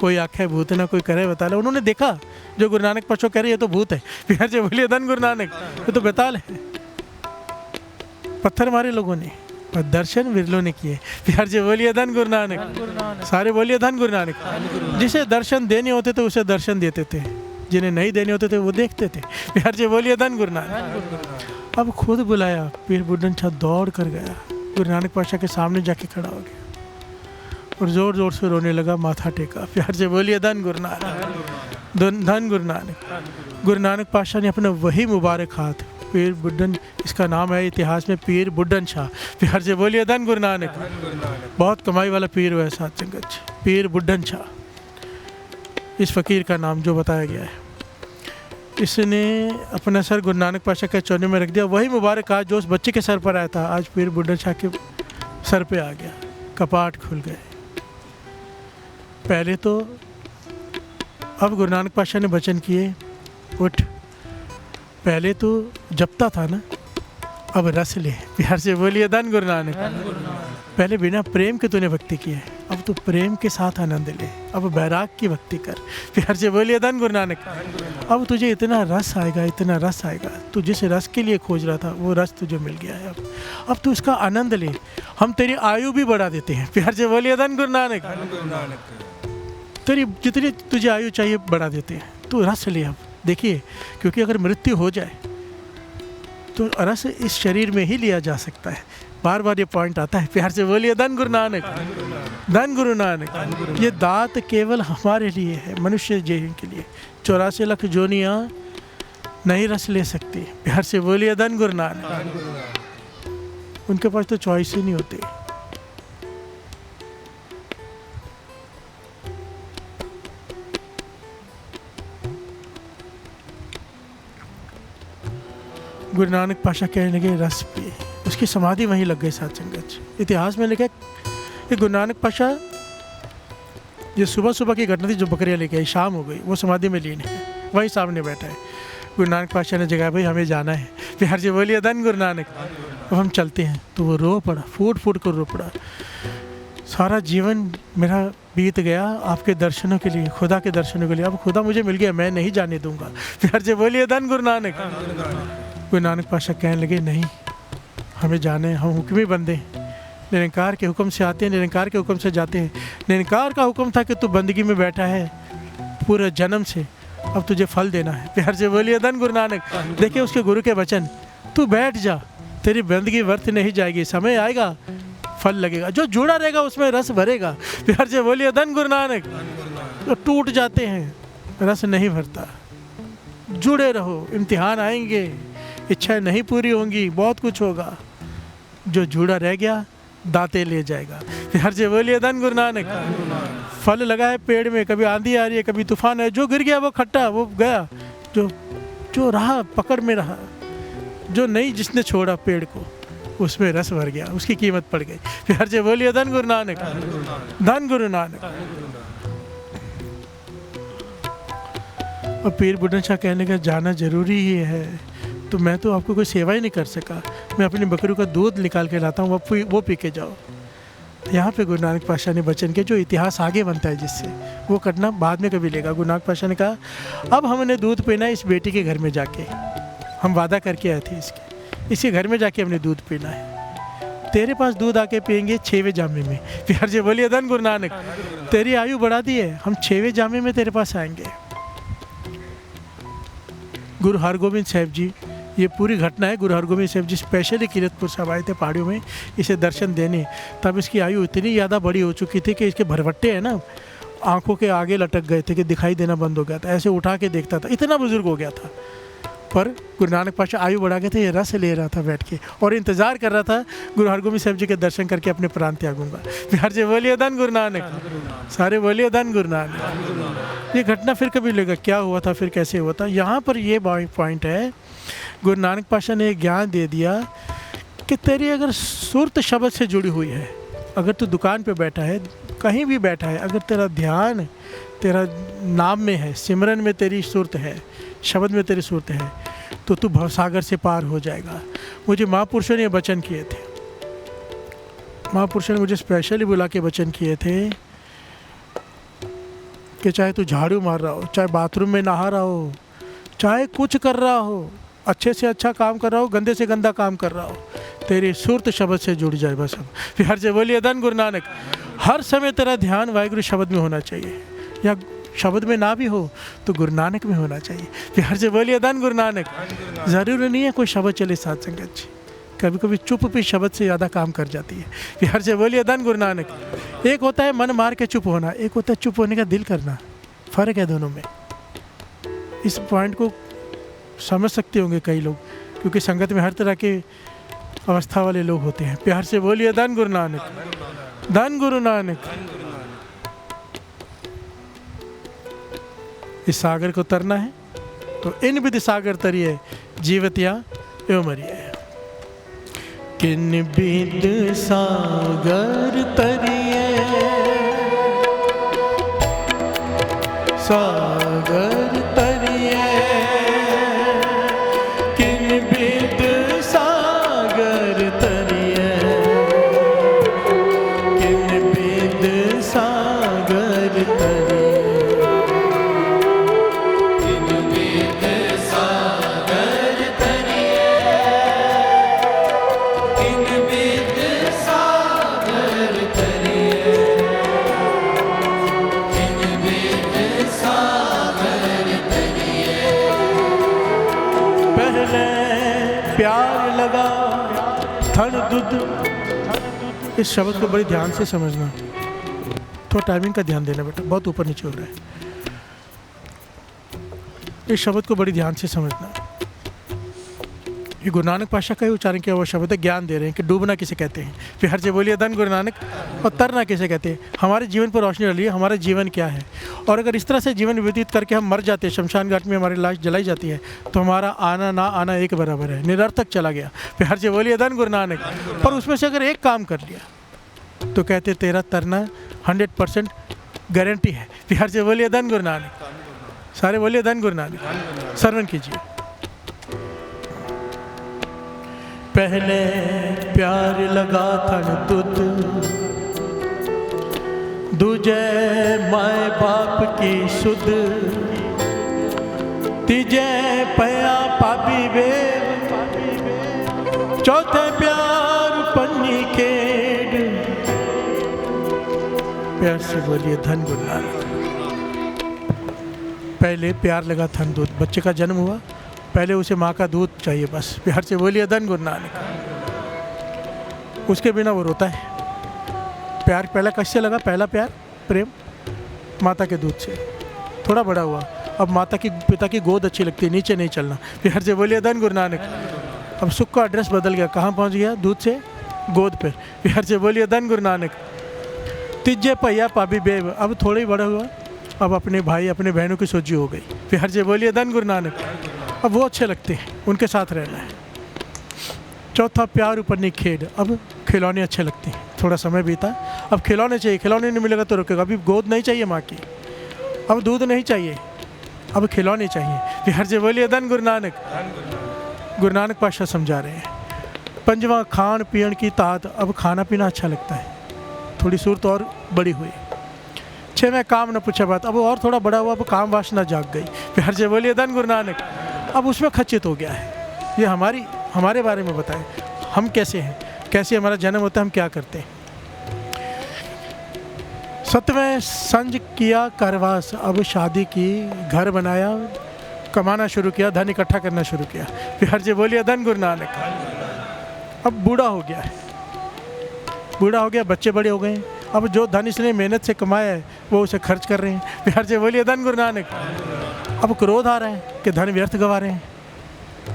कोई आँखें भूत ना, कोई करे बताल, उन्होंने देखा जो गुरु नानक पाशा कह रहे ये तो भूत है। प्यार से बोलिए धन गुरु नानक। ये तो बेताल है, पत्थर मारे लोगों ने, और दर्शन विरलों ने किए। प्यार से बोलिए धन गुरु नानक। सारे बोलिए धन गुरु नानक। जिसे दर्शन देने होते थे उसे दर्शन देते थे, जिन्हें नहीं देने होते थे वो देखते थे। प्यार से बोलिए धन गुरु नानक। अब खुद बुलाया, पीर बुड्ढन शाह दौड़ कर गया, गुरु नानक पाशा के सामने जाके खड़ा हो गया और ज़ोर ज़ोर से रोने लगा, माथा टेका। प्यार से बोलिए धन गुरु नानक। धन गुरु नानक। गुरु नानक पाशा ने अपना वही मुबारक हाथ, पीर बुड्ढन इसका नाम है इतिहास में, पीर बुड्ढन शाह। प्यार से बोलिए धन गुरु नानक। बहुत कमाई वाला पीर हुआ है साथ संगत, पीर बुड्ढन शाह इस फ़कीर का नाम जो बताया गया है। इसने अपना सर गुरु नानक पाशा के चौने में रख दिया। वही मुबारक हाथ जो उस बच्चे के सर पर आया था, आज पीर बुड्ढन शाह के सर पे आ गया। कपाट खुल गए। पहले तो अब गुरु नानक पाशा ने वचन किए, उठ, पहले तो जपता था ना, अब रस ले। प्यार से बोलिए धन गुरु नानक। पहले बिना प्रेम के तूने भक्ति की है, अब तू प्रेम के साथ आनंद ले, अब बैराग की भक्ति कर। प्यार से बोलिए धन गुरु नानक। अब तुझे इतना रस आएगा, इतना रस आएगा, तू जिस रस के लिए खोज रहा था वो रस तुझे मिल गया है। अब तू इसका आनंद ले। हम तेरी आयु भी बढ़ा देते हैं। प्यार से बोलिए धन गुरु नानक। तेरी जितनी तुझे आयु चाहिए बढ़ा देते हैं, तू रस ले अब। देखिए, क्योंकि अगर मृत्यु हो जाए तो रस इस शरीर में ही लिया जा सकता है। बार बार ये पॉइंट आता है। प्यार से बोलिए धन गुरु नानक। धन गुरु नानक। ये दात केवल हमारे लिए है, मनुष्य जीवन के लिए। 84 लाख जोनियाँ नहीं रस ले सकती। प्यार से बोलिए धन गुरु नानक। उनके पास तो चॉइस ही नहीं होती। गुरु नानक पाशा कहने लगे रस पिए। उसकी समाधि वहीं लग गई साथ संगत। इतिहास में लिखा कि गुरु नानक पाशा, ये सुबह सुबह की घटना थी जो बकरियाँ लेके आई, शाम हो गई, वो समाधि में लीन है, वहीं सामने बैठा है। गुरु नानक पाशा ने जगह, भाई हमें जाना है। प्यार से बोलिए धन गुरु नानक। अब हम चलते हैं। तो वो रो पड़ा, फूट फूट कर रो पड़ा। सारा जीवन मेरा बीत गया आपके दर्शनों के लिए, खुदा के दर्शनों के लिए। अब खुदा मुझे मिल गया, मैं नहीं जाने दूंगा। प्यार से बोलिए धन गुरु नानक। गुरु नानक पाशा कहने लगे नहीं, हमें जाने, हम हुक्मी बंदे हैं, निरंकार के हुक्म से आते हैं, निरंकार के हुक्म से जाते हैं। निरंकार का हुक्म था कि तू बंदगी में बैठा है पूरे जन्म से, अब तुझे फल देना है। प्यार से बोलिए धन गुरु नानक। देखिए उसके गुरु के वचन, तू बैठ जा, तेरी बंदगी व्यर्थ नहीं जाएगी, समय आएगा फल लगेगा, जो जुड़ा रहेगा उसमें रस भरेगा। प्यार से बोलिए धन गुरु नानक। तो टूट जाते हैं, रस नहीं भरता। जुड़े रहो, इम्तिहान आएंगे, इच्छाएं नहीं पूरी होंगी, बहुत कुछ होगा। जो जुड़ा रह गया दाते ले जाएगा। हर से बोलिए धन गुरु नानक। फल लगा है पेड़ में, कभी आंधी आ रही है, कभी तूफान है, जो गिर गया वो खट्टा, वो गया। जो जो रहा पकड़ में रहा, जो नहीं जिसने छोड़ा पेड़ को, उसमें रस भर गया, उसकी कीमत पड़ गई। फिर हर से बोलिए धन गुरु नानक, धन गुरु नानक। और पीर बुढ़न शाह कहने का जाना जरूरी ही है, तो मैं तो आपको कोई सेवा ही नहीं कर सका। मैं अपनी बकरी का दूध निकाल के लाता हूँ, वो पी के जाओ। यहाँ पे गुरु नानक पातशाह ने वचन के, जो इतिहास आगे बनता है जिससे, वो करना बाद में कभी लेगा। गुरु नानक पातशाह ने कहा अब हमने दूध पीना है इस बेटी के घर में जाके, हम वादा करके आए थे इसके घर में जाके हमने दूध पीना है। तेरे पास दूध आके पियेंगे 6वें जामे में। प्यार से बोलिए धन गुरु नानक। तेरी आयु बढ़ा दी है, हम 6वें जामे में तेरे पास आएंगे। गुरु हरगोबिंद साहिब जी, ये पूरी घटना है। गुरु हरगोबिंद साहिब जी स्पेशली कीरतपुर साहब आए थे पहाड़ियों में इसे दर्शन देने। तब इसकी आयु इतनी ज़्यादा बड़ी हो चुकी थी कि इसके भरवट्टे हैं ना, आंखों के आगे लटक गए थे कि दिखाई देना बंद हो गया था। ऐसे उठा के देखता था, इतना बुजुर्ग हो गया था। पर गुरु नानक पातशाह आयु बढ़ा के थे, ये रस ले रहा था बैठ के और इंतज़ार कर रहा था गुरु हरगोबिंद साहिब जी के दर्शन करके अपने प्राण त्यागूंगा। बिहार से बोलिए धन गुरु नानक, सारे बोलिए धन गुरु नानक। ये घटना फिर कभी लेगा, क्या हुआ था, फिर कैसे हुआ था। यहाँ पर ये पॉइंट है, गुरु नानक पातशाह ने ज्ञान दे दिया कि तेरी अगर सुरत शब्द से जुड़ी हुई है, अगर तू दुकान पे बैठा है, कहीं भी बैठा है, अगर तेरा ध्यान तेरा नाम में है, सिमरन में तेरी सुरत है, शब्द में तेरी सुरत है, तो तू भवसागर से पार हो जाएगा। मुझे महापुरुषों ने वचन किए थे, महापुरुषों ने मुझे स्पेशली बुला के वचन किए थे कि चाहे तू झाड़ू मार रहा हो, चाहे बाथरूम में नहा रहा हो, चाहे कुछ कर रहा हो, अच्छे से अच्छा काम कर रहा हो, गंदे से गंदा काम कर रहा हो, तेरी सुरत शब्द से जुड़ जाए बस। अब फिर से बोलिए धन गुरु नानक। हर समय तेरा ध्यान वाहिगुरु शब्द में होना चाहिए, या शब्द में ना भी हो तो गुरु नानक में होना चाहिए। फिर से बोलिए धन गुरु नानक। ज़रूरी नहीं है कोई शब्द चले साथ संगत जी, कभी कभी चुप भी शब्द से ज़्यादा काम कर जाती है। फिर से बोलिए धन गुरु नानक। एक होता है मन मार के चुप होना, एक होता है चुप होने का दिल करना, फ़र्क है दोनों में। इस पॉइंट को समझ सकते होंगे कई लोग, क्योंकि संगत में हर तरह के अवस्था वाले लोग होते हैं। प्यार से बोलिए धन गुरु नानक, धन गुरु नानक। इस सागर को तरना है तो इन विधि सागर तरिए, जीवतिया एवं मरिए। किन विध सागर तरिए, सागर तरिए, किन विध सागर तरिए, किन विध सागर तरिए। प्यार लगा थन दुध। इस शब्द को बड़ी ध्यान से समझना, थोड़ा टाइमिंग का ध्यान देना बेटा, बहुत ऊपर नीचे हो रहा है। इस शब्द को बड़ी ध्यान से समझना। ये गुरु नानक पातशाह का ही उच्चारण किया हुआ शब्द है। ज्ञान दे रहे हैं कि डूबना किसे कहते हैं। फिर हर से बोलिए धन गुरु नानक। और तरना किसे कहते हैं। हमारे जीवन पर रोशनी डालिए, हमारा जीवन क्या है। और अगर इस तरह से जीवन व्यतीत करके हम मर जाते हैं, शमशान घाट में हमारी लाश जलाई जाती है, तो हमारा आना ना आना एक बराबर है, निरर्थक चला गया। फिर हर से बोलिए धन गुरु नानक। पर उसमें से अगर एक काम कर लिया तो कहते तेरा तरना 100% गारंटी है। फिर हर से बोलिए धन गुरु नानक। सारे बोलिए धन गुरु नानक। श्रवण कीजिए। पहले प्यार लगा थन तुद, दूजे माए बाप की सुध, तीजे पया पापी बेव, चौथे प्यार पन्नी खेड। प्यार से बोलिए धन गुरु नानक। पहले प्यार लगा थन दूध, बच्चे का जन्म हुआ, पहले उसे माँ का दूध चाहिए बस। प्यार से बोलिए धन गुरु नानक। उसके बिना वो रोता है। प्यार पहला किससे लगा? पहला प्यार प्रेम माता के दूध से। थोड़ा बड़ा हुआ, अब माता की पिता की गोद अच्छी लगती है, नीचे नहीं चलना। प्यार से बोलिए धन गुरु नानक। अब सुख का एड्रेस बदल गया, कहाँ पहुँच गया? दूध से गोद पर। प्यार से बोलिए धन गुरु नानक। तीजे पहिया पाबी बेब, अब थोड़ा ही बड़ा हुआ, अब अपने भाई अपने बहनों की सोची हो गई। प्यार से बोलिए धन गुरु नानक। अब वो अच्छे लगते हैं, उनके साथ रहना है। चौथा प्यार ऊपर नहीं खेड, अब खिलौने अच्छे लगते हैं। थोड़ा समय बीता, अब खिलौने चाहिए, खिलौने नहीं मिलेगा तो रुकेगा। अभी गोद नहीं चाहिए माँ की, अब दूध नहीं चाहिए, अब खिलौने चाहिए। प्यार से बोलिए धन गुरु नानक। गुरु नानक पातशाह समझा रहे हैं। पंजवा खान पीण की तात, अब खाना पीना अच्छा लगता है, थोड़ी सूरत और बड़ी हुई। छठवें काम न पूछा बात, अब और थोड़ा बड़ा हुआ, अब काम वासना जाग गई। प्यार से बोलिए धन गुरु नानक। अब उसमें खचित हो गया है। ये हमारे बारे में बताएं, हम कैसे हैं, कैसे हमारा जन्म होता है, हम क्या करते हैं। सतवें संज किया करवास, अब शादी की, घर बनाया, कमाना शुरू किया, धन इकट्ठा करना शुरू किया। प्यार से बोलिए धन गुरु नानक। अब बूढ़ा हो गया है, बूढ़ा हो गया, बच्चे बड़े हो गए, अब जो धन इसने मेहनत से कमाया है वो उसे खर्च कर रहे हैं। प्यार से बोलिए धन गुरु नानक। अब क्रोध आ रहा है कि धन व्यर्थ गवा रहे हैं,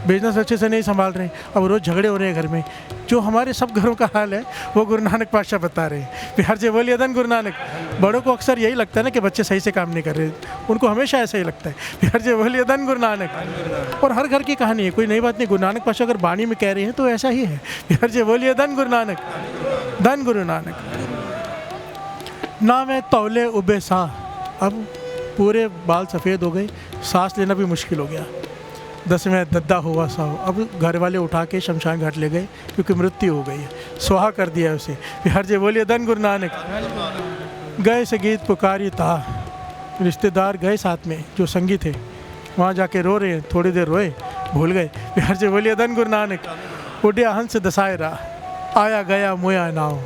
बिजनेस अच्छे से नहीं संभाल रहे, अब रोज़ झगड़े हो रहे हैं घर में। जो हमारे सब घरों का हाल है वो गुरु नानक पातशाह बता रहे हैं। प्यार से बोलिए धन गुरु नानक। बड़ों को अक्सर यही लगता है ना कि बच्चे सही से काम नहीं कर रहे, उनको हमेशा ऐसा ही लगता है। प्यार से बोलिए धन गुरु नानक। और हर घर की कहानी है, कोई नई बात नहीं। गुरु नानक पातशाह अगर वाणी में कह रहे हैं तो ऐसा ही है। प्यार से बोलिए धन गुरु नानक। धन गुरु नानक। ना मैं तौले उबे सा, अब पूरे बाल सफ़ेद हो गए, सांस लेना भी मुश्किल हो गया। 10वें दद्दा हुआ साहु, अब घर वाले उठा के शमशान घाट ले गए क्योंकि मृत्यु हो गई है, सुहा कर दिया है उसे। प्यार से बोलिए धन गुरु नानक। गए से गीत पुकारी था, रिश्तेदार गए साथ में जो संगी थे, वहाँ जाके रो रहे हैं, थोड़ी देर रोए, भूल गए। प्यार से बोलिए धन गुरु नानक। उड्या हंस दसाए रहा, आया गया मोया नाव,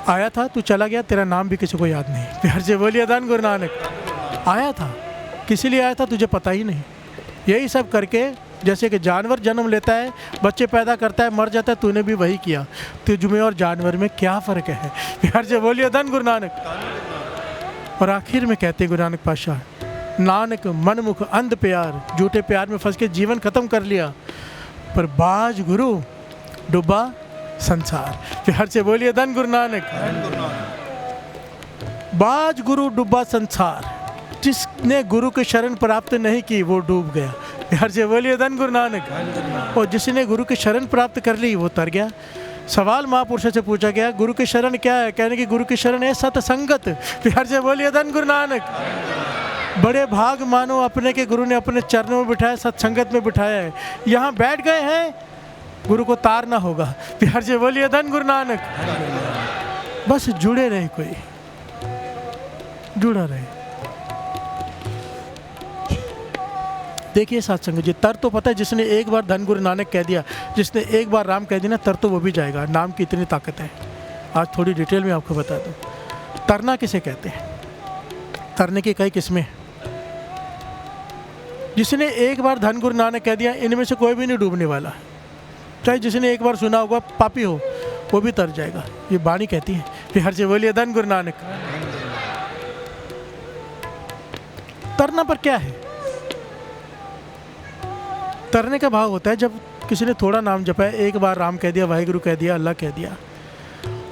आया था तू चला गया, तेरा नाम भी किसी को याद नहीं। प्यार से बोलिए धन गुरु नानक। आया था, किसी लिए आया था तुझे पता ही नहीं। यही सब करके जैसे कि जानवर जन्म लेता है, बच्चे पैदा करता है, मर जाता है, तूने भी वही किया। तुझ में और जानवर में क्या फ़र्क है? प्यार से बोलिए धन गुरु नानक। और आखिर में कहते गुरु नानक पातशाह, नानक मन मुख अंध प्यार, झूठे प्यार में फंस के जीवन ख़त्म कर लिया, पर बाज गुरु डूबा संसार। प्यार से बोलिए धन गुरु नानक। बाज गुरु डूबा संसार, जिसने गुरु की शरण प्राप्त नहीं की वो डूब गया। प्यार से बोलिए धन गुरु नानक। और जिसने गुरु की शरण प्राप्त कर ली वो तर गया। सवाल महापुरुषों से पूछा गया, गुरु की शरण क्या है? कहने की गुरु की शरण है सत्संगत। प्यार से बोलिए धन गुरु नानक। बड़े भाग मानो अपने के गुरु ने अपने चरणों में बिठाया, सत्संगत में बिठाया है। यहाँ बैठ गए हैं, गुरु को तारना होगा। प्यार से बोलिए धन गुरु नानक। बस जुड़े रहे, कोई जुड़ा रहे। देखिए सत्संग जी, तर तो पता है, जिसने एक बार धन गुरु नानक कह दिया, जिसने एक बार राम कह दिया ना, तर तो वो भी जाएगा। नाम की इतनी ताकत है। आज थोड़ी डिटेल में आपको बता दूं, तरना किसे कहते हैं। तरने की कई किस्में। जिसने एक बार धन गुरु नानक कह दिया, इनमें से कोई भी नहीं डूबने वाला। चाहे जिसने एक बार सुना होगा पापी हो, वो भी तर जाएगा। ये वाणी कहती है। प्यार से बोलिए धन गुरु नानक। तरना पर क्या है? तरने का भाव होता है जब किसी ने थोड़ा नाम जपा है, एक बार राम कह दिया, वाहिगुरु कह दिया, अल्लाह कह दिया,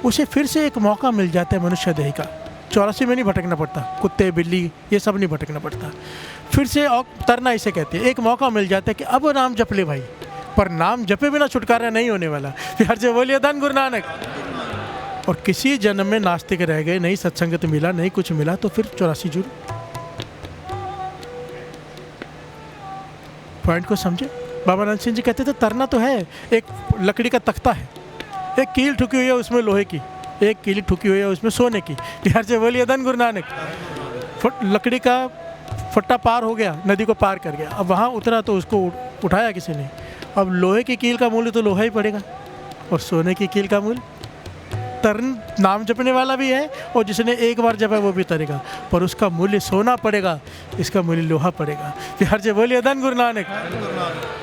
उसे फिर से एक मौका मिल जाता है मनुष्य देह का। 84 में नहीं भटकना पड़ता, कुत्ते बिल्ली ये सब नहीं भटकना पड़ता। फिर से तरना इसे कहते हैं। एक मौका मिल जाता है कि अब नाम जप ले भाई, पर नाम जपे बिना छुटकारा नहीं होने वाला। प्यार से बोलिए धन गुरु नानक। और किसी जन्म में नास्तिक रह गए, नहीं सत्संगत मिला, नहीं कुछ मिला, तो फिर 84 जुड़। पॉइंट को समझे। बाबा नानक सिंह जी कहते थे तरना तो है, एक लकड़ी का तख्ता है, एक कील ठुकी हुई है उसमें लोहे की, एक कील ठुकी हुई है उसमें सोने की। प्यार से बोलिए धन गुरु नानक। लकड़ी का फट्टा पार हो गया, नदी को पार कर गया, अब वहाँ उतरा तो उसको उठाया किसी ने। अब लोहे की कील का मूल्य तो लोहा ही पड़ेगा, और सोने की कील का मूल्य तरन नाम जपने वाला भी है और जिसने एक बार जपा वो भी तरेगा, पर उसका मूल्य सोना पड़ेगा, इसका मूल्य लोहा पड़ेगा। हर जगह बोलिए धन गुरु नानक।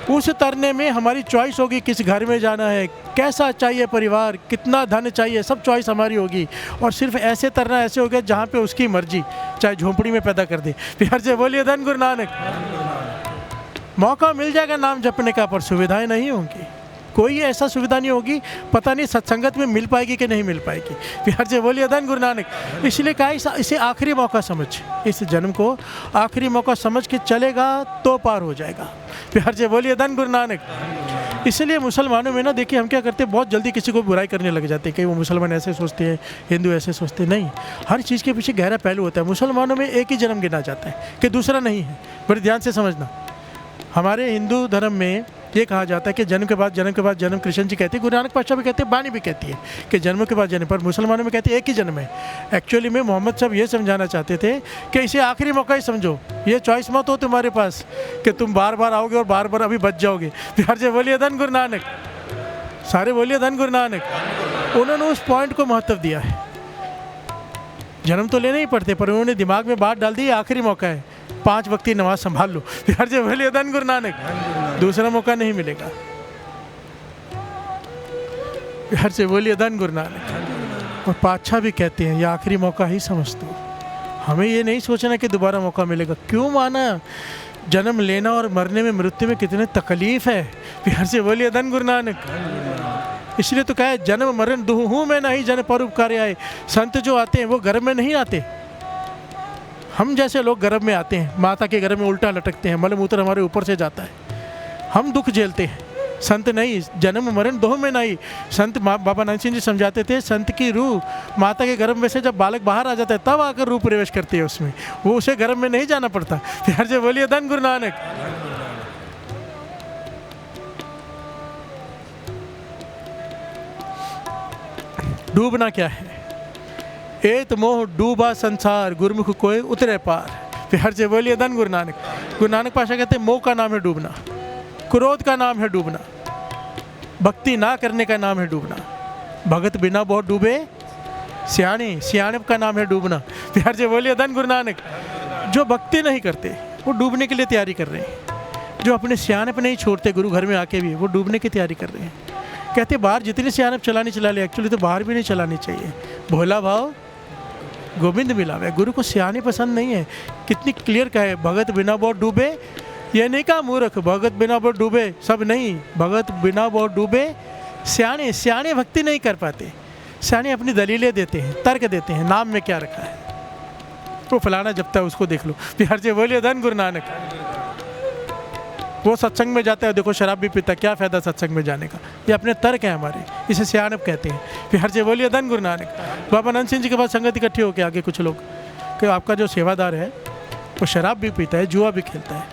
उस तरने में हमारी चॉइस होगी, किस घर में जाना है, कैसा चाहिए परिवार, कितना धन चाहिए, सब चॉइस हमारी होगी। और सिर्फ ऐसे तरना ऐसे होगा जहाँ पे उसकी मर्जी, चाहे झोंपड़ी में पैदा कर दे। हर जगह बोलिए धन गुरु नानक। मौका मिल जाएगा नाम जपने का, पर सुविधाएं नहीं होंगी, कोई ऐसा सुविधा नहीं होगी, पता नहीं सत्संगत में मिल पाएगी कि नहीं मिल पाएगी। हर जगह बोलिए धन गुरु नानक। इसलिए कहा इसे आखिरी मौका समझ, इस जन्म को आखिरी मौका समझ के चलेगा तो पार हो जाएगा। हर जगह बोलिए धन गुरु नानक। इसलिए मुसलमानों में ना देखिए हम क्या करते हैं, बहुत जल्दी किसी को बुराई करने लग जाते हैं कि वो मुसलमान ऐसे सोचते हैं, हिंदू ऐसे सोचते हैं। नहीं, हर चीज़ के पीछे गहरा पहलू होता है। मुसलमानों में एक ही जन्म गिना जाता है कि दूसरा नहीं है। बड़े ध्यान से समझना, हमारे हिंदू धर्म में ये कहा जाता है कि जन्म के बाद जन्म। कृष्ण जी कहते हैं, गुरु नानक पातशाह भी कहते हैं, बानी भी कहती है कि जन्म के बाद जन्म, पर मुसलमानों में कहते हैं एक ही जन्म है। एक्चुअली में मोहम्मद साहब ये समझाना चाहते थे कि इसे आखिरी मौका ही समझो, ये चॉइस मत हो तुम्हारे पास कि तुम बार बार आओगे और बार बार अभी बच जाओगे। हर जगह बोलिए धन गुरु नानक, सारे बोलिए धन गुरु नानक। उन्होंने उस पॉइंट को महत्व दिया है। जन्म तो लेने ही पड़ते, पर उन्होंने दिमाग में बात डाल दी आखिरी मौका है, 5 वक्त की नमाज संभाल लो। हर जगह बोलिए धन गुरु नानक, दूसरा मौका नहीं मिलेगा। हर से बोलिए धन गुरु नानक। और पातशाह भी कहते हैं ये आखिरी मौका ही समझ दो, हमें ये नहीं सोचना कि दोबारा मौका मिलेगा। क्यों माना, जन्म लेना और मरने में, मृत्यु में कितने तकलीफ है। हर से बोलिए धन गुरु नानक। इसलिए तो कहा है जन्म मरण दुहू में नहीं जन पर उपकार आए। संत जो आते हैं वो गर्भ में नहीं आते, हम जैसे लोग गर्भ में आते हैं, माता के गर्भ में उल्टा लटकते हैं, मलमूत्र हमारे ऊपर से जाता है, हम दुख झेलते हैं। संत नहीं, जन्म मरण दोह में नहीं। संत बाबा नानक सिंह जी समझाते थे, संत की रूह माता के गर्भ में से जब बालक बाहर आ जाता है तब आकर रूह प्रवेश करती है उसमें, वो उसे गर्भ में नहीं जाना पड़ता। हर जगह बोलिए धन गुरु नानक। डूबना क्या है, एत मोह डूबा संसार, गुरुमुख कोई उतरे पार। हर जगह बोलिए धन गुरु नानक। गुरु नानक पातशाह कहते हैं मोह का नाम है डूबना, क्रोध का नाम है डूबना, भक्ति ना करने का नाम है डूबना। भगत बिना बहुत डूबे सियाने, सियाने का नाम है डूबना। हर जगह बोलिए धन गुरु नानक। जो भक्ति नहीं करते वो डूबने के लिए तैयारी कर रहे हैं, जो अपने सियानप नहीं छोड़ते गुरु घर में आके भी, वो डूबने की तैयारी कर रहे हैं। कहते बाहर जितनी सियानप चलानी चला ले, एक्चुअली तो बाहर भी नहीं चलानी चाहिए। भोला भाव गोविंद मिलावे, गुरु को सियाने पसंद नहीं है। कितनी क्लियर का है, भगत बिना बहुत डूबे, ये नहीं कहा मूर्ख, भगत बिना बहुत डूबे सब नहीं, भगत बिना बहुत डूबे सियाने। सियाने भक्ति नहीं कर पाते, सियाने अपनी दलीलें देते हैं, तर्क देते हैं, नाम में क्या रखा है, वो फलाना जपता है उसको देख लो। हर जगह बोलिए धन गुरु नानक। वो सत्संग में जाता है, देखो शराब भी पीता, क्या फ़ायदा सत्संग में जाने का, ये अपने तर्क हैं हमारे, इसे सियानप कहते हैं। फिर हर जगह बोलिए धन गुरु नानक। बाबा नंद सिंह जी के पास संगत इकट्ठी होकर आगे कुछ लोग कि आपका जो सेवादार है वो शराब भी पीता है, जुआ भी खेलता है,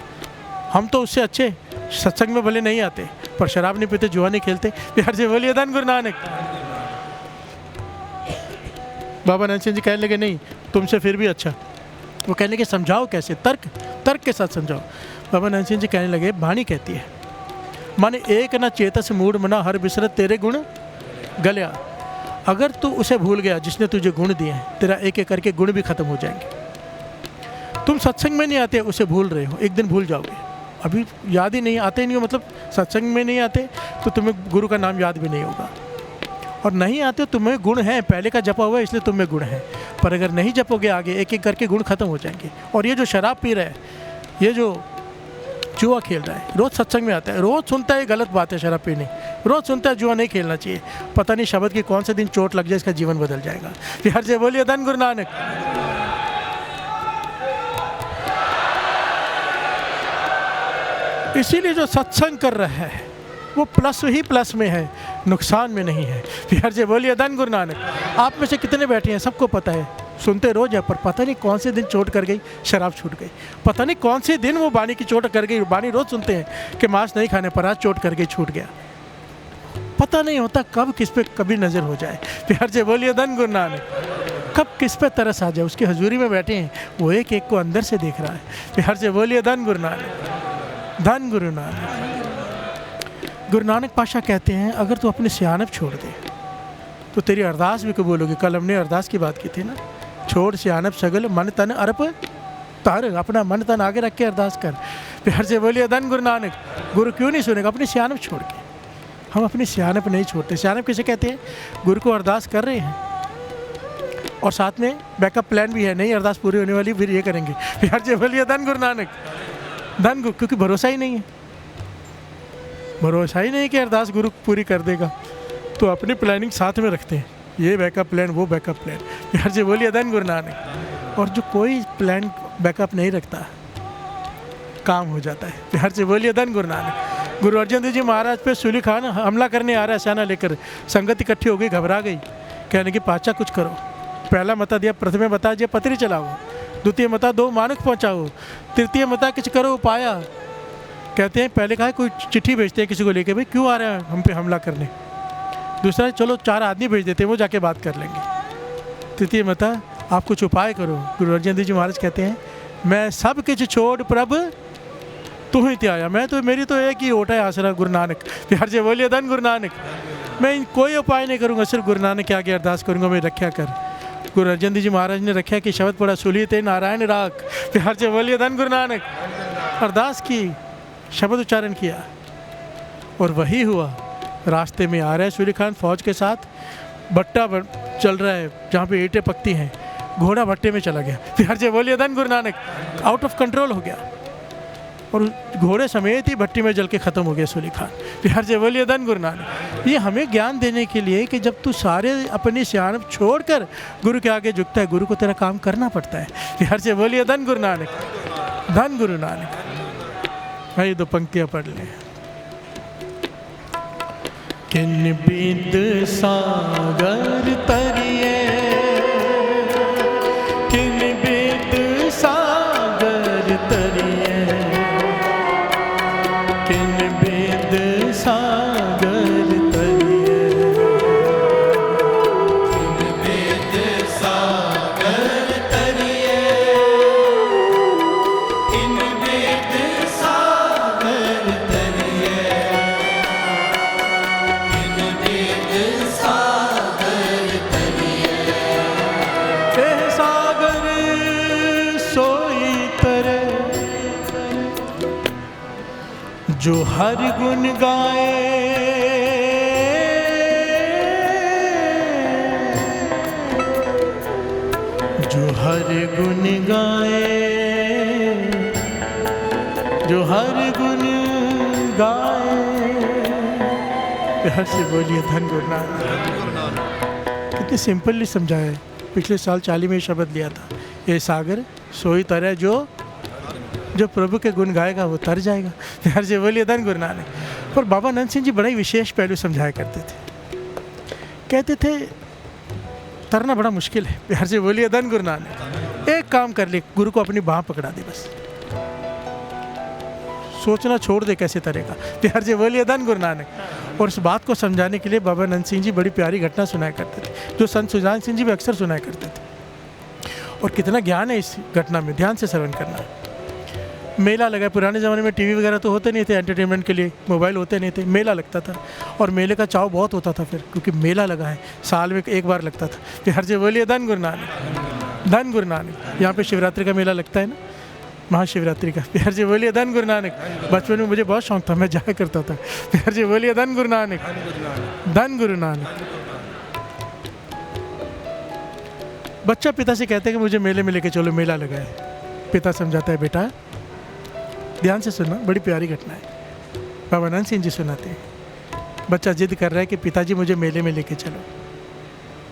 हम तो उससे अच्छे, सत्संग में भले नहीं आते पर शराब नहीं पीते, जुआ नहीं खेलते। फिर हर जगह बोलिए धन गुरु नानक। बाबा नंद सिंह जी कहने लगे नहीं तुमसे फिर भी अच्छा। वो कहने लगे समझाओ कैसे, तर्क के साथ समझाओ। बाबा नंद सिंह जी कहने लगे वाणी कहती है, माने एक न चेतस मूड मना हर बिसरत तेरे गुण गलिया। अगर तू उसे भूल गया जिसने तुझे गुण दिए हैं, तेरा एक एक करके गुण भी खत्म हो जाएंगे। तुम सत्संग में नहीं आते, उसे भूल रहे हो, एक दिन भूल जाओगे। अभी याद ही नहीं आते, नहीं हो मतलब सत्संग में नहीं आते तो तुम्हें गुरु का नाम याद भी नहीं होगा। और नहीं आते तुम्हें गुण है, पहले का जपा हुआ है इसलिए तुम्हें गुण है, पर अगर नहीं जपोगे आगे एक एक करके गुण खत्म हो जाएंगे। और ये जो शराब पी रहा है, ये जो जुआ खेल रहा है, रोज़ सत्संग में आता है, रोज़ सुनता है गलत बात है शराब पीने, रोज़ सुनता है जुआ नहीं खेलना चाहिए, पता नहीं शब्द की कौन से दिन चोट लग जाए इसका जीवन बदल जाएगा। फिर हर जगह बोलिए धन गुरु नानक। इसीलिए जो सत्संग कर रहा है वो प्लस ही प्लस में है, नुकसान में नहीं है। फिर हर जगह बोलिए धन गुरु नानक। आप में से कितने बैठे हैं सबको पता है, सुनते रोज है, पर पता नहीं कौन से दिन चोट कर गई, शराब छूट गई, पता नहीं कौन से दिन वो बानी की चोट कर गई। बानी रोज सुनते हैं कि मांस नहीं खाने पर आज चोट कर गई, छूट गया, पता नहीं होता कब किस पे कभी नज़र हो जाए। फिर हर जगह बोलिए धन गुरु नानक। कब किस पे तरस आ जाए, उसकी हजूरी में बैठे हैं, वो एक एक को अंदर से देख रहा है। फिर हर जगह बोलिए धन गुरु नानक, धन गुरु नानक। गुरु नानक पातशाह कहते हैं अगर तू अपने सियानप छोड़ दे तो तेरी अरदास भी कबूल होगी। कल हमने अरदास की बात की थी ना, छोड़ सियानप सगल मन तन अरप तार, अपना मन तन आगे रख के अरदास कर। प्यार से बोलिए धन गुरु नानक। गुरु क्यों नहीं सुनेगा? अपनी सियानप छोड़ के। हम अपनी सियानप नहीं छोड़ते। सियानप किसे कहते हैं? गुरु को अरदास कर रहे हैं और साथ में बैकअप प्लान भी है, नहीं अरदास पूरी होने वाली फिर ये करेंगे। प्यार से बोलिए धन गुरु नानक। धन गुरु, क्योंकि भरोसा ही नहीं है, भरोसा ही नहीं कि अरदास गुरु पूरी कर देगा, तो अपनी प्लानिंग साथ में रखते हैं, ये बैकअप प्लान वो बैकअप प्लान। प्यार से बोलिए धन गुरु नानक। और जो कोई प्लान बैकअप नहीं रखता काम हो जाता है। प्यार से बोलिए धन गुरु नानक। गुरु अर्जन देव जी महाराज पे सूली खान हमला करने आ रहा है सेना लेकर, संगत इकट्ठी हो गई, घबरा गई, कहने की पाचा कुछ करो। पहला मता दिया, प्रथमे मता दिया पत्री चलाओ, द्वितीय मता दो मानक पहुँचाओ, तृतीय मता कुछ करो उपाया। कहते हैं पहले कहा कोई चिट्ठी भेजते हैं किसी को लेके, भाई क्यों आ रहे हैं हम पे हमला करने। दूसरा चलो 4 आदमी भेज देते हैं, वो जाके बात कर लेंगे। तृतीय मता आप कुछ उपाय करो। गुरु अर्जन देव जी महाराज कहते हैं मैं सब कुछ छोड़ प्रभु तू ही ते आया, मैं तो मेरी तो एक ही ओटा है आसरा गुरु नानक। प्यार से बोलिए धन गुरु नानक। मैं कोई उपाय नहीं करूँगा, सिर्फ गुरु नानक के आगे अरदास करूँगा, मैं रक्षा कर। गुरु अर्जन देव जी महाराज ने रक्षा की शब्द पढ़ा, सूली ते नारायण राख। प्यार से बोलिए धन गुरु नानक। अरदास की, शब्द उच्चारण किया और वही हुआ। रास्ते में आ रहे सूली खान फौज के साथ, भट्टा चल रहा है जहाँ पे ईंटें पकती हैं, घोड़ा भट्टे में चला गया। प्यार से बोलिए धन Guru Nanak. Out of control हो गया और घोड़े समेत ही भट्टी में जल के ख़त्म हो गया सूली खान। प्यार से बोलिए धन गुरु नानक। ये हमें ज्ञान देने के लिए कि जब तू सारे अपनी सियानप छोड़कर गुरु के आगे झुकता है, गुरु को तेरा काम करना पड़ता है। प्यार से बोलिए धन गुरु नानक। धन गुरु नानक। भाई 2 पंक्तियाँ पढ़ लें। किन बिंद सागर तरिए, किन बिंद सागर तरिए, किन बिंद सागर तरिए, किन बिंद सागर तरिए, किन बिंद सागर तरिए, किन बिंद सागर तरिए। एह सागर सोई तरे जो हर गुण गाए, जो हर गुण गाए, जो हर गुण गाए। प्यार से बोलिए धन गुरु नानक। कितने सिंपली समझाया है। पिछले साल 40 में ये शब्द लिया था, ये सागर सोई तरह जो प्रभु के गुण गाएगा वो तर जाएगा। प्यार से बोलिए धन गुरु नानक। पर बाबा नंद सिंह जी बड़ा ही विशेष पहलू समझाया करते थे। कहते थे तरना बड़ा मुश्किल है। प्यार से बोलिए धन गुरु नानक। एक काम कर ले, गुरु को अपनी बाँह पकड़ा दे, बस सोचना छोड़ दे कैसे तरेगा। प्यार से बोलिए धन गुरु नानक। और इस बात को समझाने के लिए बाबा नंद सिंह जी बड़ी प्यारी घटना सुनाया करते थे, जो संत सुजान सिंह जी भी अक्सर सुनाया करते थे। और कितना ज्ञान है इस घटना में, ध्यान से श्रवण करना है। मेला लगा, पुराने ज़माने में टीवी वगैरह तो होते नहीं थे, एंटरटेनमेंट के लिए मोबाइल होते नहीं थे, मेला लगता था और मेले का चाव बहुत होता था फिर, क्योंकि मेला लगा है, साल में एक बार लगता था। प्यार से बोलिए धन गुरु नानक। धन गुरु नानक। यहाँ पे शिवरात्रि का मेला लगता है ना, महाशिवरात्रि का। प्यार से बोलिए धन गुरु नानक। बचपन में मुझे बहुत शौक था, मैं जाया करता था। प्यार से बोलिए धन गुरु नानक। धन गुरु नानक। बच्चा पिता से कहता है कि मुझे मेले में लेके चलो, मेला लगा है। पिता समझाता है बेटा ध्यान से सुनना, बड़ी प्यारी घटना है। बाबा नंद सिंह जी सुनाते हैं। बच्चा जिद कर रहा है कि पिताजी मुझे मेले में लेके चलो।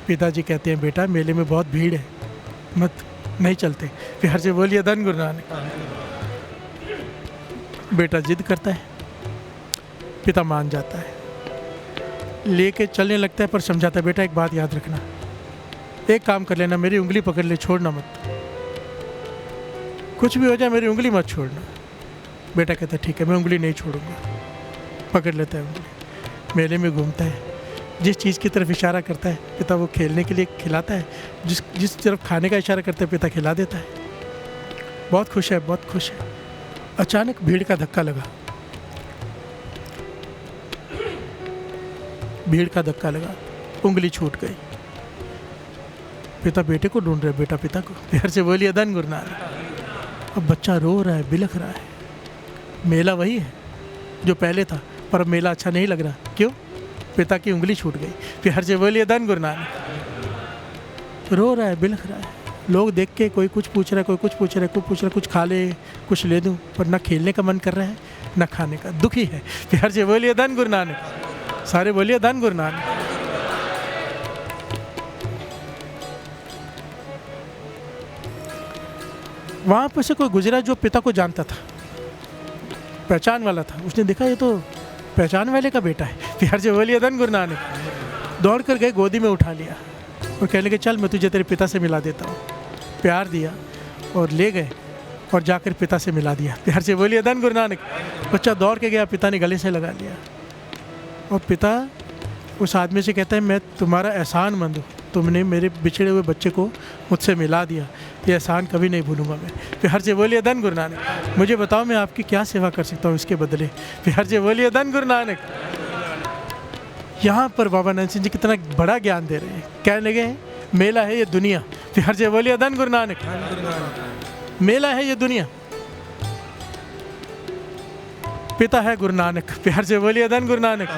पिताजी कहते हैं बेटा मेले में बहुत भीड़ है, मत नहीं चलते। प्यार से बोलिए धन गुरु नानक। बेटा जिद करता है, पिता मान जाता है, लेके चलने लगता है, पर समझाता है बेटा एक बात याद रखना, एक काम कर लेना, मेरी उंगली पकड़ ले, छोड़ना मत, कुछ भी हो जाए मेरी उंगली मत छोड़ना। बेटा कहता है ठीक है मैं उंगली नहीं छोड़ूंगा। पकड़ लेता है उंगली, मेले में घूमता है, जिस चीज़ की तरफ इशारा करता है पिता वो खेलने के लिए खिलाता है, जिस तरफ खाने का इशारा करता है पिता खिला देता है। बहुत खुश है, बहुत खुश है। अचानक भीड़ का धक्का लगा, भीड़ का धक्का लगा। उंगली छूट गई। पिता बेटे को ढूंढ रहे, बेटा पिता को। प्यार से बोलिए धन गुरु नानक। अब बच्चा रो रहा है, बिलख रहा है। मेला वही है जो पहले था, पर अब मेला अच्छा नहीं लग रहा। क्यों? पिता की उंगली छूट गई। प्यार से बोलिए धन गुरु नानक। रो रहा है, बिलख रहा है। लोग देख के कोई कुछ पूछ रहा है, कोई कुछ पूछ रहा है, कोई पूछ रहा है कुछ खा ले, कुछ ले दूं, पर ना खेलने का मन कर रहा है ना खाने का। दुखी है। प्यार से बोलिए धन गुरु नानक। सारे बोलिए धन गुरु नानक। वहाँ पर से कोई गुजरा जो पिता को जानता था, पहचान वाला था। उसने देखा ये तो पहचान वाले का बेटा है। प्यार से बोलिए धन गुरु नानक। दौड़ कर गए, गोदी में उठा लिया और कहने लगे चल मैं तुझे तेरे पिता से मिला देता हूँ। प्यार दिया और ले गए और जाकर पिता से मिला दिया। प्यार से बोलिए धन गुरु नानक। बच्चा दौड़ के गया, पिता ने गले से लगा लिया और पिता उस आदमी से कहता है मैं तुम्हारा एहसानमंद हूँ, तुमने मेरे बिछड़े हुए बच्चे को मुझसे मिला दिया, ये एहसान कभी नहीं भूलूंगा मैं। प्यार से बोलिए धन गुरु नानक। मुझे बताओ मैं आपकी क्या सेवा कर सकता हूँ इसके बदले। प्यार से बोलिए धन गुरु नानक। यहाँ पर बाबा नंद सिंह जी कितना बड़ा ज्ञान दे रहे हैं। कहने लगे मेला है ये दुनिया। प्यार से बोलिए धन गुरु नानक। मेला है ये दुनिया, पिता है गुरु नानक। प्यार से बोलिए धन गुरु नानक।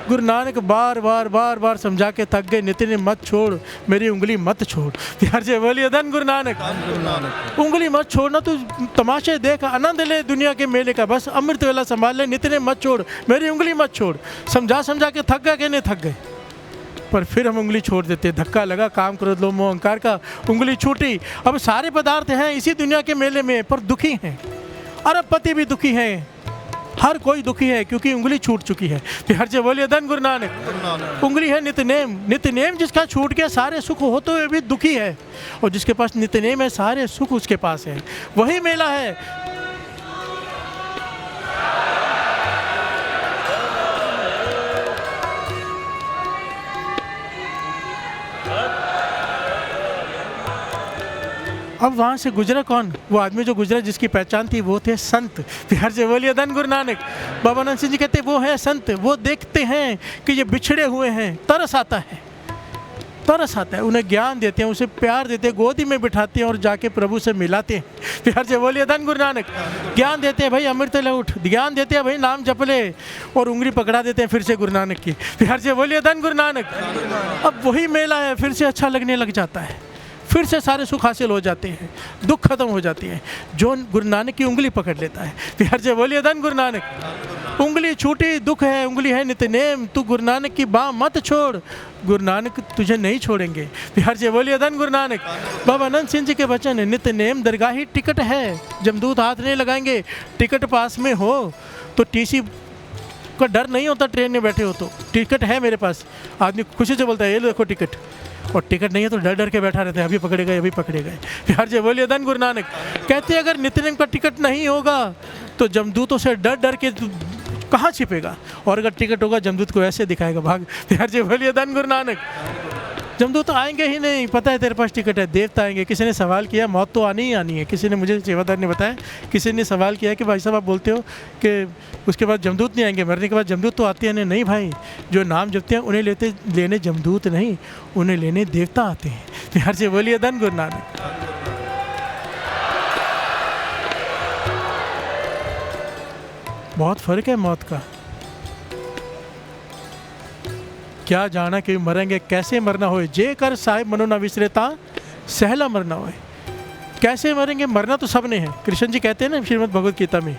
गुरु नानक बार बार बार बार समझा के थक गए, नितिन मत छोड़, मेरी उंगली मत छोड़। प्यार से बोलिए धन गुरु नानक। उंगली मत छोड़ना, तू तमाशे देख, आनंद ले दुनिया के मेले का, बस अमृत वेला संभाल ले, नितिन मत छोड़, मेरी उंगली मत छोड़। समझा समझा के थक गए कि नहीं थक गए, पर फिर हम उंगली छोड़ देते। धक्का लगा काम क्रोध लोभ मोह अहंकार का, उंगली छूटी। अब सारे पदार्थ हैं इसी दुनिया के मेले में, पर दुखी हैं। अरबपति भी दुखी हैं, हर कोई दुखी है क्योंकि उंगली छूट चुकी है। प्यार से बोलिए धन गुरु नानक। उंगली है नित्यनेम, नित्यनेम जिसका छूट गया सारे सुख होते हुए भी दुखी है, और जिसके पास नित्यनेम है सारे सुख उसके पास है। वही मेला है। अब वहाँ से गुजरा कौन? वो आदमी जो गुजरा जिसकी पहचान थी वो थे संत। प्यार से बोलिए धन गुरु नानक। बाबा नंद सिंह जी कहते वो है संत। वो देखते हैं कि ये बिछड़े हुए हैं, तरस आता है, तरस आता है, उन्हें ज्ञान देते हैं, उसे प्यार देते हैं, गोदी में बिठाते हैं और जाके प्रभु से मिलाते हैं। प्यार से बोलिए धन गुरु नानक। ज्ञान देते हैं भाई अमृत ले उठ, ज्ञान देते हैं भाई नाम जप ले, और उंगली पकड़ा देते हैं फिर से गुरु नानक की। प्यार से बोलिए धन गुरु नानक। अब वही मेला है, फिर से अच्छा लगने लग जाता है, फिर से सारे सुख हासिल हो जाते हैं, दुख खत्म हो जाते हैं जो गुरु नानक की उंगली पकड़ लेता है। प्यार से बोलिए धन गुरु नानक। उंगली छूटी, दुख है, उंगली है नित्यनेम, तू गुरु नानक की बाह मत छोड़, गुरु नानक तुझे नहीं छोड़ेंगे। प्यार से बोलिए धन गुरु नानक। बाबा नंद सिंह जी के वचन है, नित्यनेम दरगाही टिकट है, जमदूत हाथ नहीं लगाएंगे। टिकट पास में हो तो टीसी का डर नहीं होता, ट्रेन में बैठे हो तो टिकट है मेरे पास, आदमी खुशी से बोलता है ये देखो टिकट, और टिकट नहीं है तो डर डर के बैठा रहता है, अभी पकड़े गए अभी पकड़े गए। प्यार से बोलिए धन गुरु नानक। कहते हैं अगर नित्यनेम का टिकट नहीं होगा तो जमदूतों से डर डर के कहाँ छिपेगा, और अगर टिकट होगा जमदूत को ऐसे दिखाएगा भाग। प्यार से बोलिए धन गुरु नानक। जमदूत तो आएंगे ही नहीं, पता है तेरे पास टिकट है, देवता आएंगे। किसी ने सवाल किया मौत तो आनी ही आनी है। किसी ने, मुझे सेवादार ने बताया, किसी ने सवाल किया कि भाई साहब आप बोलते हो कि उसके बाद जमदूत नहीं आएंगे, मरने के बाद जमदूत तो आते हैं। नहीं भाई, जो नाम जपते हैं उन्हें लेने जमदूत नहीं, उन्हें लेने देवता आते हैं। प्यार से बोलिए धन गुरु नानक। बहुत फर्क है मौत का। क्या जाना कि मरेंगे, कैसे मरना होए, जे कर साहिब मनो ना विसरेता सहला मरना होए। कैसे मरेंगे, मरना तो सब ने है। कृष्ण जी कहते हैं ना श्रीमद् भगवद गीता में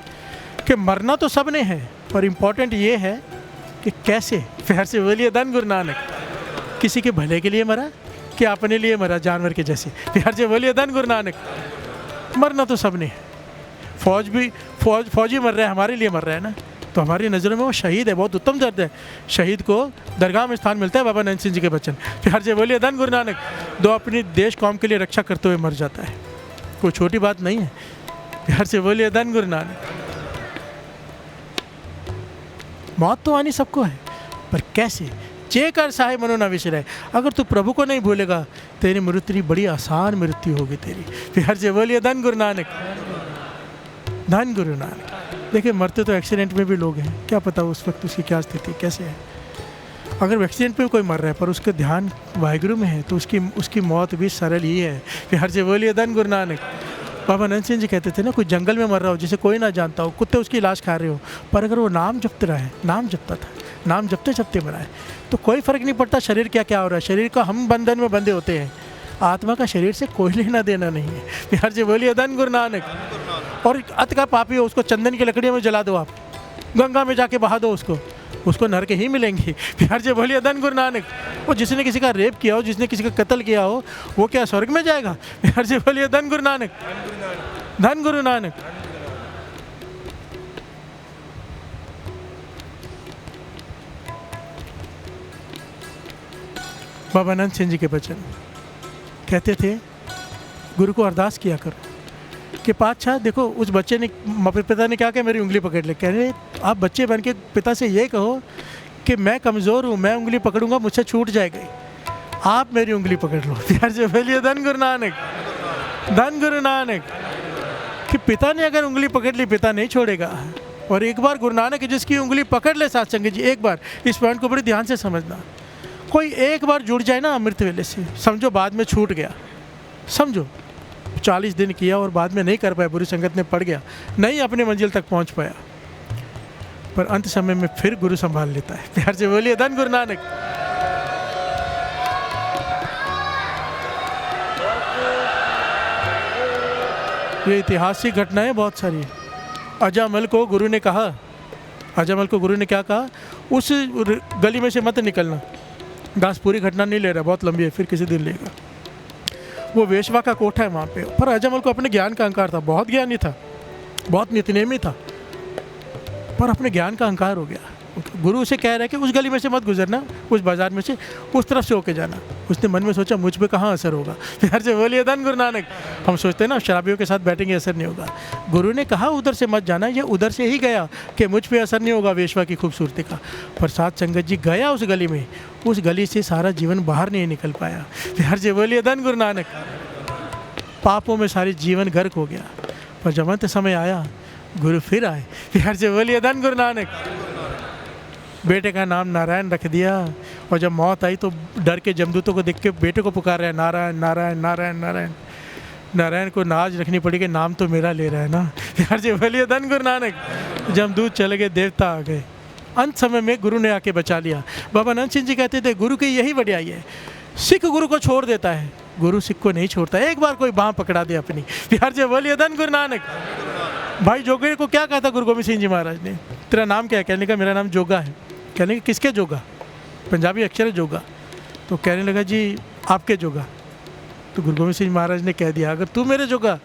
कि मरना तो सब ने है, पर इम्पोर्टेंट ये है कि कैसे। प्यार से बोलिए धन गुरु नानक। किसी के भले के लिए मरा कि अपने लिए मरा, जानवर के जैसे। प्यार से बोलिए धन गुरु नानक। मरना तो सब ने है। फौजी मर रहा है, हमारे लिए मर रहा है ना, तो हमारी नज़रों में वो शहीद है, बहुत उत्तम दर्द है। शहीद को दरगाह में स्थान मिलता है। बाबा नंद सिंह जी के वचन। प्यार से बोलिए धन गुरु नानक। दो अपनी देश कौम के लिए रक्षा करते हुए मर जाता है, कोई छोटी बात नहीं है। प्यार से बोलिए धन गुरु नानक। मौत तो आनी सबको है, पर कैसे। जे कर साहिब मनो ना विसरे। अगर तू प्रभु को नहीं भूलेगा तेरी मृत्यु बड़ी आसान मृत्यु होगी तेरी। प्यार से बोलिए धन गुरु नानक। धन गुरु नानक। देखिए मरते तो एक्सीडेंट में भी लोग हैं, क्या पता उस वक्त उसकी क्या स्थिति कैसे है। अगर एक्सीडेंट पे कोई मर रहा है पर उसका ध्यान वाहिगुरु में है तो उसकी मौत भी सरल ही है। प्यार से बोलिए धन गुरु नानक। बाबा नंद सिंह जी कहते थे ना, कोई जंगल में मर रहा हो जिसे कोई ना जानता हो, कुत्ते उसकी लाश खा रहे हो, पर अगर वो नाम जपते रहे, नाम जपता था, नाम जपते जपते मरा है, तो कोई फ़र्क नहीं पड़ता शरीर क्या क्या हो रहा है। शरीर का हम बंधन में बंधे होते हैं, आत्मा का शरीर से कोई लेना देना नहीं है। प्यार से बोलिए धन गुरु नानक। और अत का पापी हो उसको चंदन की लकड़ियों में जला दो, आप गंगा में जाके बहा दो उसको नरक ही मिलेंगी। प्यार से बोलिए धन गुरु नानक। वो जिसने किसी का रेप किया हो, जिसने किसी का कत्ल किया हो, वो क्या स्वर्ग में जाएगा? प्यार से बोलिए धन गुरु नानक, धन गुरु नानक। बाबा नंद सिंह जी के वचन कहते थे, गुरु को अरदास किया करो कि पातशाह देखो, उस बच्चे ने, पिता ने क्या कहा, मेरी उंगली पकड़ ले। कह रहे आप बच्चे बन के पिता से ये कहो कि मैं कमज़ोर हूँ, मैं उंगली पकड़ूंगा मुझसे छूट जाएगी, आप मेरी उंगली पकड़ लो। प्यार से बोलिए धन गुरु नानक, धन गुरु नानक। कि पिता ने अगर उंगली पकड़ ली, पिता नहीं छोड़ेगा। और एक बार गुरु नानक जिसकी उंगली पकड़ ले साथ संगत जी, एक बार इस पॉइंट को बड़ी ध्यान से समझना, कोई एक बार जुड़ जाए ना अमृत वेले से, समझो बाद में छूट गया, समझो 40 दिन किया और बाद में नहीं कर पाया, बुरी संगत में पड़ गया, नहीं अपने मंजिल तक पहुंच पाया, पर अंत समय में फिर गुरु संभाल लेता है। प्यार से बोलिए धन गुरु नानक। ये ऐतिहासिक घटनाएं बहुत सारी। अजामल को गुरु ने कहा, अजामल को गुरु ने क्या कहा, उस गली में से मत निकलना। दास पूरी घटना नहीं ले रहा, बहुत लंबी है, फिर किसी दिन लेगा। वो वेश्वा का कोठा है वहाँ पे, पर अजामल को अपने ज्ञान का अहंकार था, बहुत ज्ञानी था, बहुत नितनेमी था, पर अपने ज्ञान का अहंकार हो गया। गुरु उसे कह रहा है कि उस गली में से मत गुजरना, उस बाजार में से उस तरफ से होके जाना। उसने मन में सोचा मुझ पे कहाँ असर होगा। प्यार से बोलिए धन गुरु नानक। हम सोचते हैं ना शराबियों के साथ बैठेंगे असर नहीं होगा, गुरु ने कहा उधर से मत जाना, ये उधर से ही गया कि मुझ पे असर नहीं होगा वेश्वा की खूबसूरती का। पर साथ संगत जी गया उस गली में, उस गली से सारा जीवन बाहर नहीं निकल पाया। प्यार से बोलिए धन गुरु नानक। पापों में सारी जीवन गर्क हो गया, पर जब अंत समय आया गुरु फिर आए। प्यार से बोलिए धन गुरु नानक। बेटे का नाम नारायण रख दिया, और जब मौत आई तो डर के जमदूतों को देख के बेटे को पुकार रहा है, नारायण नारायण नारायण नारायण। नारायण को नाज रखनी पड़ी कि नाम तो मेरा ले रहा है ना। प्यार से बोलिए धन गुरु नानक। जमदूत चले गए, देवता आ गए, अंत समय में गुरु ने आके बचा लिया। बाबा नंद सिंह जी कहते थे गुरु की यही वड्याई है, सिख गुरु को छोड़ देता है, गुरु सिख को नहीं छोड़ता। एक बार कोई बाँह पकड़ा दे अपनी। प्यार से बोलिए धन गुरु नानक। भाई जोगे को क्या कहा था गुरु गोविंद सिंह जी महाराज ने, तेरा नाम क्या है? कहने का मेरा नाम जोगा है। कहने का किसके जोगा? पंजाबी अक्षर है जोगा। तो कहने लगा जी आपके जोगा। तो गुरु गोविंद सिंह महाराज ने कह दिया अगर तू मेरे जोगा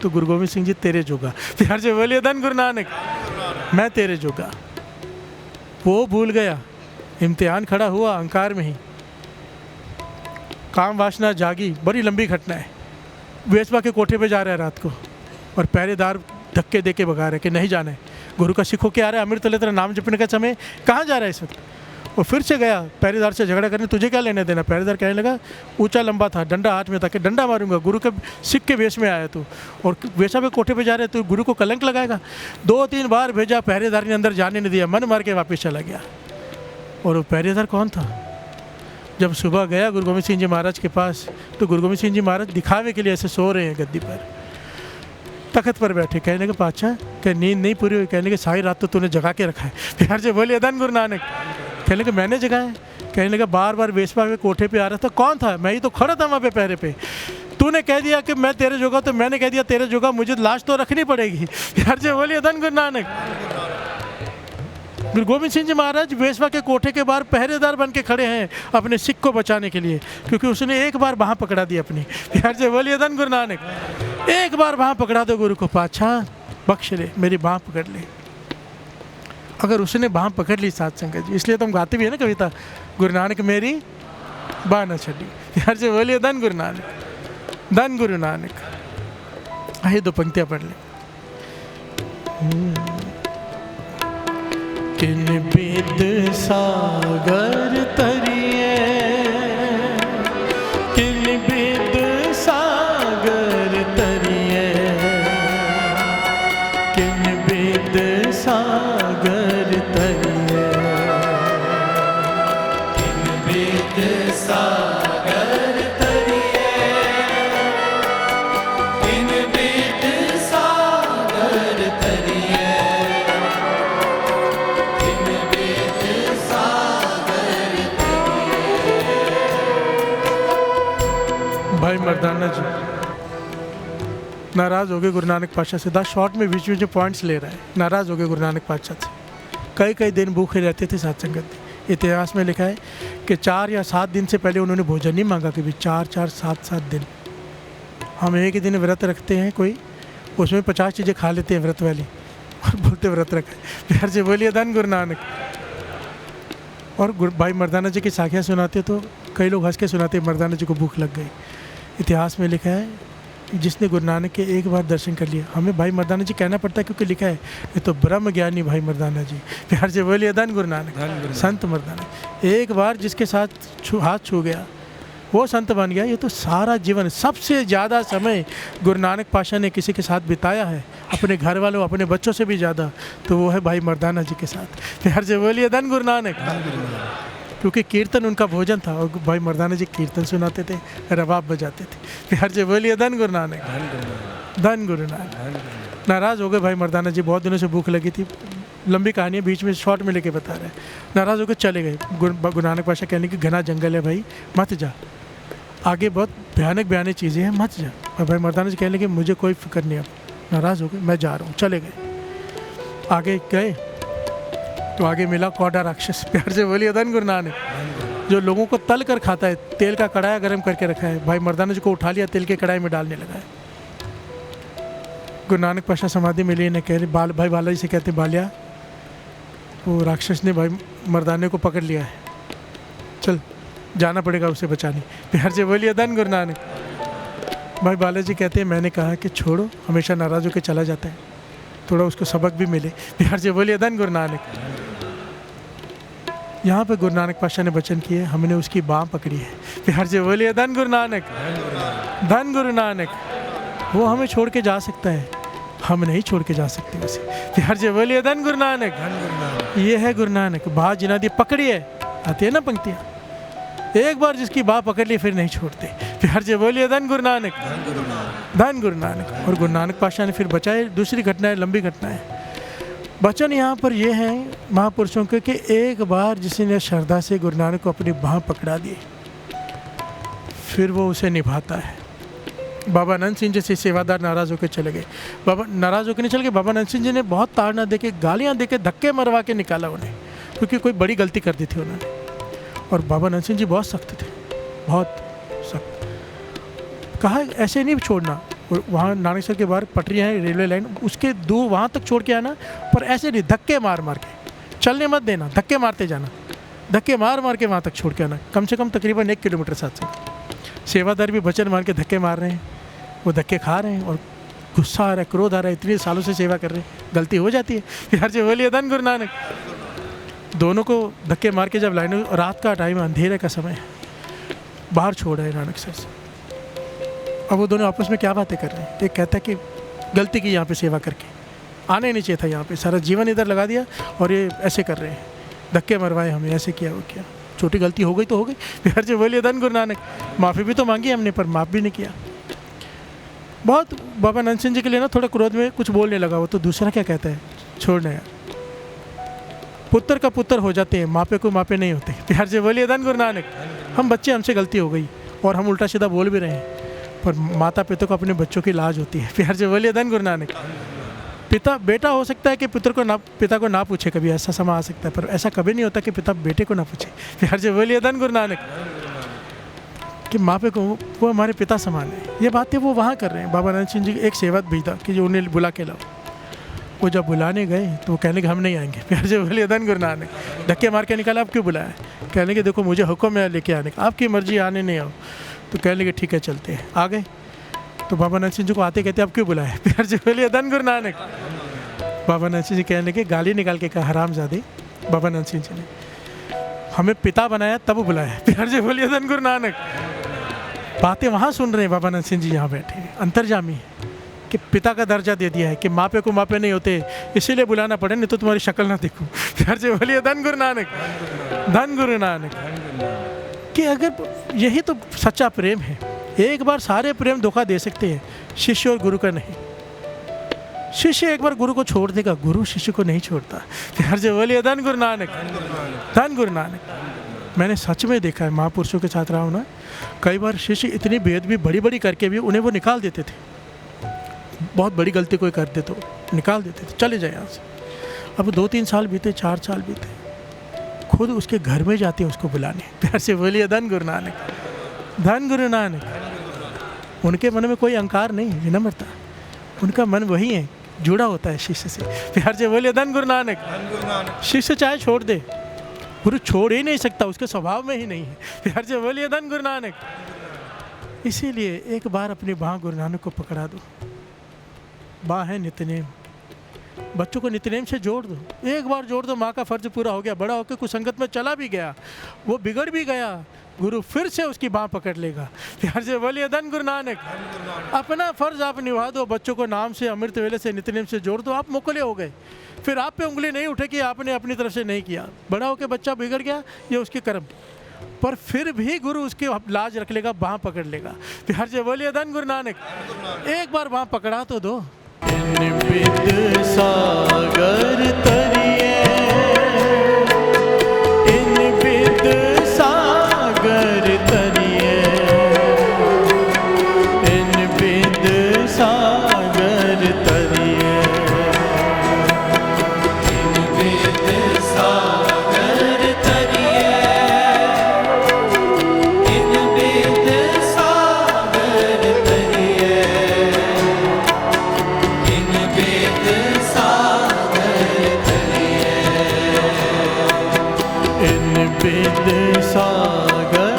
तो गुरु गोविंद सिंह जी तेरे जोगा। प्यार से बोलिए धन गुरु नानक। मैं तेरे जोगा। वो भूल गया, इम्तिहान खड़ा हुआ अहंकार में ही, काम वासना जागी। बड़ी लंबी घटना है। वेश्वा के कोठे पे जा रहा है रात को, और पहरेदार धक्के दे के भगा रहे कि नहीं जाना है। गुरु का सिख होके आ रहा है, अमृत ले तेरा नाम जपने का समय, कहाँ जा रहा है इस वक्त? वो फिर से गया पहरेदार से झगड़ा करने, तुझे क्या लेने देना? पहरेदार कहने लगा ऊंचा लंबा था, डंडा हाथ में था कि डंडा मारूंगा, गुरु के सिख के वेश में आया तू और वेशा पे कोठे पे जा रहे तू, गुरु को कलंक लगाएगा। 2-3 बार भेजा, पहरेदार ने अंदर जाने नहीं दिया, मन मार के वापस चला गया। और वो पहरेदार कौन था? जब सुबह गया गुरु गोविंद सिंह जी महाराज के पास, तो गुरु गोविंद सिंह जी महाराज दिखावे के लिए ऐसे सो रहे हैं गद्दी पर, तख्त पर बैठे। कहने के पातशाह कि नींद नहीं पूरी हुई। कहने के सारी रात तो तूने जगा के रखा है। प्यार से बोलिए धन गुरु नानक। कहने के मैंने जगाया? कहने लगा बार बार वेश्वा के कोठे पे आ रहा था। कौन था? मैं ही तो खड़ा था वहाँ पे पहरे पे। तूने कह दिया कि मैं तेरे जोगा, तो मैंने कह दिया तेरे जोगा, मुझे लाश तो रखनी पड़ेगी। प्यार से बोलिए धन गुरु नानक। गुरु गोविंद सिंह जी महाराज वेश्वा के कोठे के बाहर पहरेदार बन के खड़े हैं अपने सिख को बचाने के लिए, क्योंकि उसने एक बार बाँह पकड़ा दी अपनी। प्यार से बोलिए धन गुरु नानक। एक बार बाँह पकड़ा दो गुरु को, पातशाह बख्श ले, मेरी बाँह पकड़ ले। अगर उसने बाँह पकड़ ली साथ संगत जी, इसलिए तो हम गाते भी है ना कविता, गुरु नानक मेरी बाँह न छड़ी। प्यार से बोलिए धन गुरु नानक, धन गुरु नानक। आइए 2 पंक्तियाँ पढ़ लें। किन बिद सागर तरिए, किन बिद सागर तरिए, किन बिद सागर तरिए, मर्दाना जी नाराज़ हो गए गुरु नानक पातशाह से। 10 शॉर्ट में बीच बीच में पॉइंट्स ले रहा है। नाराज़ हो गए गुरु नानक पातशाह से। कई कई दिन भूखे रहते थे साथ संगत। इतिहास में लिखा है कि 4 या 7 दिन से पहले उन्होंने भोजन नहीं मांगा कभी। 4-4, 7-7 दिन। हम एक ही दिन व्रत रखते हैं कोई, उसमें 50 चीज़ें खा लेते हैं व्रत वाली और बोलते व्रत रखा है। प्यार से बोलिए धन गुरु नानक। और भाई मर्दाना जी की साखियाँ सुनाते तो कई लोग हंस के सुनाते मर्दाना जी को भूख लग गई। इतिहास में लिखा है जिसने गुरु नानक के एक बार दर्शन कर लिया, हमें भाई मर्दाना जी कहना पड़ता है क्योंकि लिखा है ये तो ब्रह्म ज्ञानी भाई मर्दाना जी। प्यार से बोलिए धन गुरु नानक। संत मर्दाना एक बार जिसके साथ हाथ छू गया वो संत बन गया। ये तो सारा जीवन सबसे ज़्यादा समय गुरु नानक पातशाह ने किसी के साथ बिताया है, अपने घर वालों अपने बच्चों से भी ज़्यादा, तो वो है भाई मर्दाना जी के साथ। प्यार से बोलिए धन गुरु नानक। क्योंकि कीर्तन उनका भोजन था और भाई मर्दाना जी कीर्तन सुनाते थे, रबाब बजाते थे। प्यार से बोलिए धन गुरु नानक। धन गुरु नानक। नाराज़ हो गए भाई मर्दाना जी, बहुत दिनों से भूख लगी थी। लंबी कहानी है, बीच में शॉर्ट में लेके बता रहे हैं। नाराज़ होकर चले गए। गुरु नानक पातशाह कहने की घना जंगल है भाई, मत जा, आगे बहुत भयानक चीज़ें हैं, मत जा। और भाई मर्दाना जी कहने की मुझे कोई फिक्र नहीं। अब नाराज़ हो गए, मैं जा रहा हूँ। चले गए, आगे गए तो आगे मिला कौड़ा राक्षस। प्यार से बोलिए धन गुरु नानक। जो लोगों को तल कर खाता है, तेल का कढ़ाई गर्म करके रखा है, भाई मर्दाना जी को उठा लिया, तेल के कढ़ाई में डालने लगा है। गुरु नानक पातशाह समाधि में लिए ने कह रहे भाई बालाजी से कहते बालिया, वो राक्षस ने भाई मर्दाने को पकड़ लिया है, चल जाना पड़ेगा उसे बचाने। प्यार से बोलिए धन गुरु नानक। भाई बालाजी कहते हैं मैंने कहा कि छोड़ो, हमेशा नाराज़ होकर चला जाता है, थोड़ा उसको सबक भी मिले। प्यार से बोलिए धन गुरु नानक। यहाँ पे गुरु नानक पातशाह ने वचन किए, हमने उसकी बाँह पकड़ी है। प्यार से बोलिए धन गुरु नानक। धन गुरु नानक। वो हमें छोड़ के जा सकता है, हम नहीं छोड़ के जा सकते उसे। प्यार से बोलिए धन गुरु नानक। ये है गुरु नानक। बाँह जिना दी पकड़ी है, आती है ना पंक्तियाँ, एक बार जिसकी बाँह पकड़ ली फिर नहीं छोड़ते। प्यार से बोलिए धन गुरु नानक। धन गुरु नानक। और गुरु नानक पातशाह ने फिर बचाए। दूसरी घटना है, लंबी घटना है। वचन यहाँ पर ये है महापुरुषों के कि एक बार जिसने श्रद्धा से गुरु नानक को अपनी बाँह पकड़ा दी, फिर वो उसे निभाता है। बाबा नंद सिंह जैसे सेवादार नाराज़ होकर चले गए। बाबा नाराज़ होकर नहीं चले गए, बाबा नंद सिंह जी ने बहुत ताड़ना दे के, गालियाँ दे के, धक्के मरवा के निकाला उन्हें, क्योंकि कोई बड़ी गलती कर दी थी उन्होंने। और बाबा नंद सिंह जी बहुत सख्त थे, बहुत सख्त। कहा ऐसे नहीं छोड़ना। और वहाँ नानकसर के बाहर पटरियाँ हैं, रेलवे लाइन, उसके दूर वहाँ तक छोड़ के आना, पर ऐसे नहीं, धक्के मार मार के, चलने मत देना, धक्के मारते जाना, धक्के मार मार के वहाँ तक छोड़ के आना। कम से कम तकरीबन 1 किलोमीटर साथ से। सेवादार भी वचन मार के धक्के मार रहे हैं, वो धक्के खा रहे हैं और गुस्सा आ रहा है, क्रोध आ रहा है, इतने सालों से सेवा कर रहे हैं, गलती हो जाती है। प्यार से बोलिए धन गुरु नानक। दोनों को धक्के मार के जब लाइन, रात का टाइम, अंधेरे का समय, बाहर छोड़ रहे नानक सर से। अब वो दोनों आपस में क्या बातें कर रहे हैं। एक कहता है कि गलती की यहाँ पे सेवा करके, आने नहीं चाहिए था यहाँ पे, सारा जीवन इधर लगा दिया और ये ऐसे कर रहे हैं, धक्के मरवाए हमें, ऐसे किया वो किया। छोटी गलती हो गई तो हो गई। प्यार से बोलिए धन गुरु नानक। माफ़ी भी तो मांगी हमने, पर माफ़ भी नहीं किया। बहुत बाबा नंद सिंह जी के लिए ना थोड़ा क्रोध में कुछ बोलने लगा वो, तो दूसरा क्या कहता है, छोड़ना यार, पुत्र का पुत्र हो जाते हैं, मापे को मापे नहीं होते। प्यार से बोलिए धन गुरु नानक। हम बच्चे, हमसे गलती हो गई और हम उल्टा सीधा बोल भी रहे हैं, पर माता पिता को अपने बच्चों की लाज होती है। प्यार से बोलिए धन गुरु नानक। पिता बेटा हो सकता है कि पिता को ना पूछे, कभी ऐसा समय आ सकता है, पर ऐसा कभी नहीं होता कि पिता बेटे को ना पूछे। प्यार से बोलिए धन गुरु नानक। कि मापे को वो हमारे पिता समान है। ये बातें वो वहाँ कर रहे हैं। बाबा नंद सिंह जी एक सेवक भी था कि जो उन्हें बुला के लाओ। वो जब बुलाने गए तो वो कहने कि हम नहीं आएंगे। प्यार से बोलिए धन गुरु नानक। धक्के मार के निकाला, आप क्यों बुलाया? कहने के देखो मुझे हुक्म है लेके आने का, आपकी मर्जी, आने नहीं आओ। तो कहने के ठीक है चलते हैं। आ गए तो बाबा नंद सिंह जी को आते कहते आप क्यों बुलाए? प्यार से बोलिए धन गुरु नानक। बाबा नंद सिंह जी कहने के गाली निकाल के कहा, हरामजादे। बाबा नंद सिंह जी ने हमें पिता बनाया तब बुलाया। प्यार से बोलिए धन गुरु नानक। बातें वहाँ सुन रहे हैं बाबा नंद सिंह जी, यहाँ बैठे हैं, अंतर्जामी है कि पिता का दर्जा दे दिया है कि मापे को मापे नहीं होते, इसीलिए बुलाना पड़े, नहीं तो तुम्हारी शक्ल ना देखूं। प्यार से बोलिए धन गुरु नानक। धन गुरु नानक। कि अगर यही तो सच्चा प्रेम है। एक बार सारे प्रेम धोखा दे सकते हैं, शिष्य और गुरु का नहीं। शिष्य एक बार गुरु को छोड़ देगा, गुरु शिष्य को नहीं छोड़ता। प्यार से बोलिए धन गुरु नानक। धन गुरु नानक। मैंने सच में देखा है, महापुरुषों के साथ रहा हूँ ना, कई बार शिष्य इतनी बेअदबी बड़ी बड़ी करके भी उन्हें वो निकाल देते थे। बहुत बड़ी गलती कोई कर दे तो निकाल देते थे, चले जाए यहाँ से। अब 2-3 साल बीते, 4 साल बीते, खुद उसके घर में जाते हैं उसको बुलाने। प्यार से बोलिए धन गुरु नानक, धन गुरु नानक। उनके मन में कोई अहंकार नहीं, विनम्रता। उनका मन वही है, जुड़ा होता है शिष्य से। प्यार से बोलिए धन गुरु नानक। शिष्य चाहे छोड़ दे, गुरु छोड़ ही नहीं सकता, उसके स्वभाव में ही नहीं है। प्यार से बोलिए धन गुरु नानक। इसीलिए एक बार अपनी बाँ गुरु नानक को पकड़ा दो। बाँ है नित्यनेम, बच्चों को नित्यनेम से जोड़ दो। एक बार जोड़ दो, माँ का फर्ज पूरा हो गया। बड़ा होकर कुछ संगत में चला भी गया, वो बिगड़ भी गया, गुरु फिर से उसकी बाँ पकड़ लेगा। प्यार से बोलिए धन गुरु नानक। अपना फर्ज आप निभा दो, बच्चों को नाम से, अमृत वेले से, नित्यनेम से जोड़ दो, आप मोकले हो गए। फिर आप पे उंगली नहीं उठे कि आपने अपनी तरफ से नहीं किया। बड़ा होकर बच्चा बिगड़ गया, ये उसके कर्म, पर फिर भी गुरु उसकी लाज रख लेगा, बाँ पकड़ लेगा। प्यार से बोलिए धन गुरु नानक। एक बार बाँ पकड़ा तो दो। विद सागर तरिए, इन विद सागर तरिए, इन विद सागर तरिए, इन विद सागर तरिए, इन विद सागर तरिए, इन विद सागर तरिए, इन विद सागर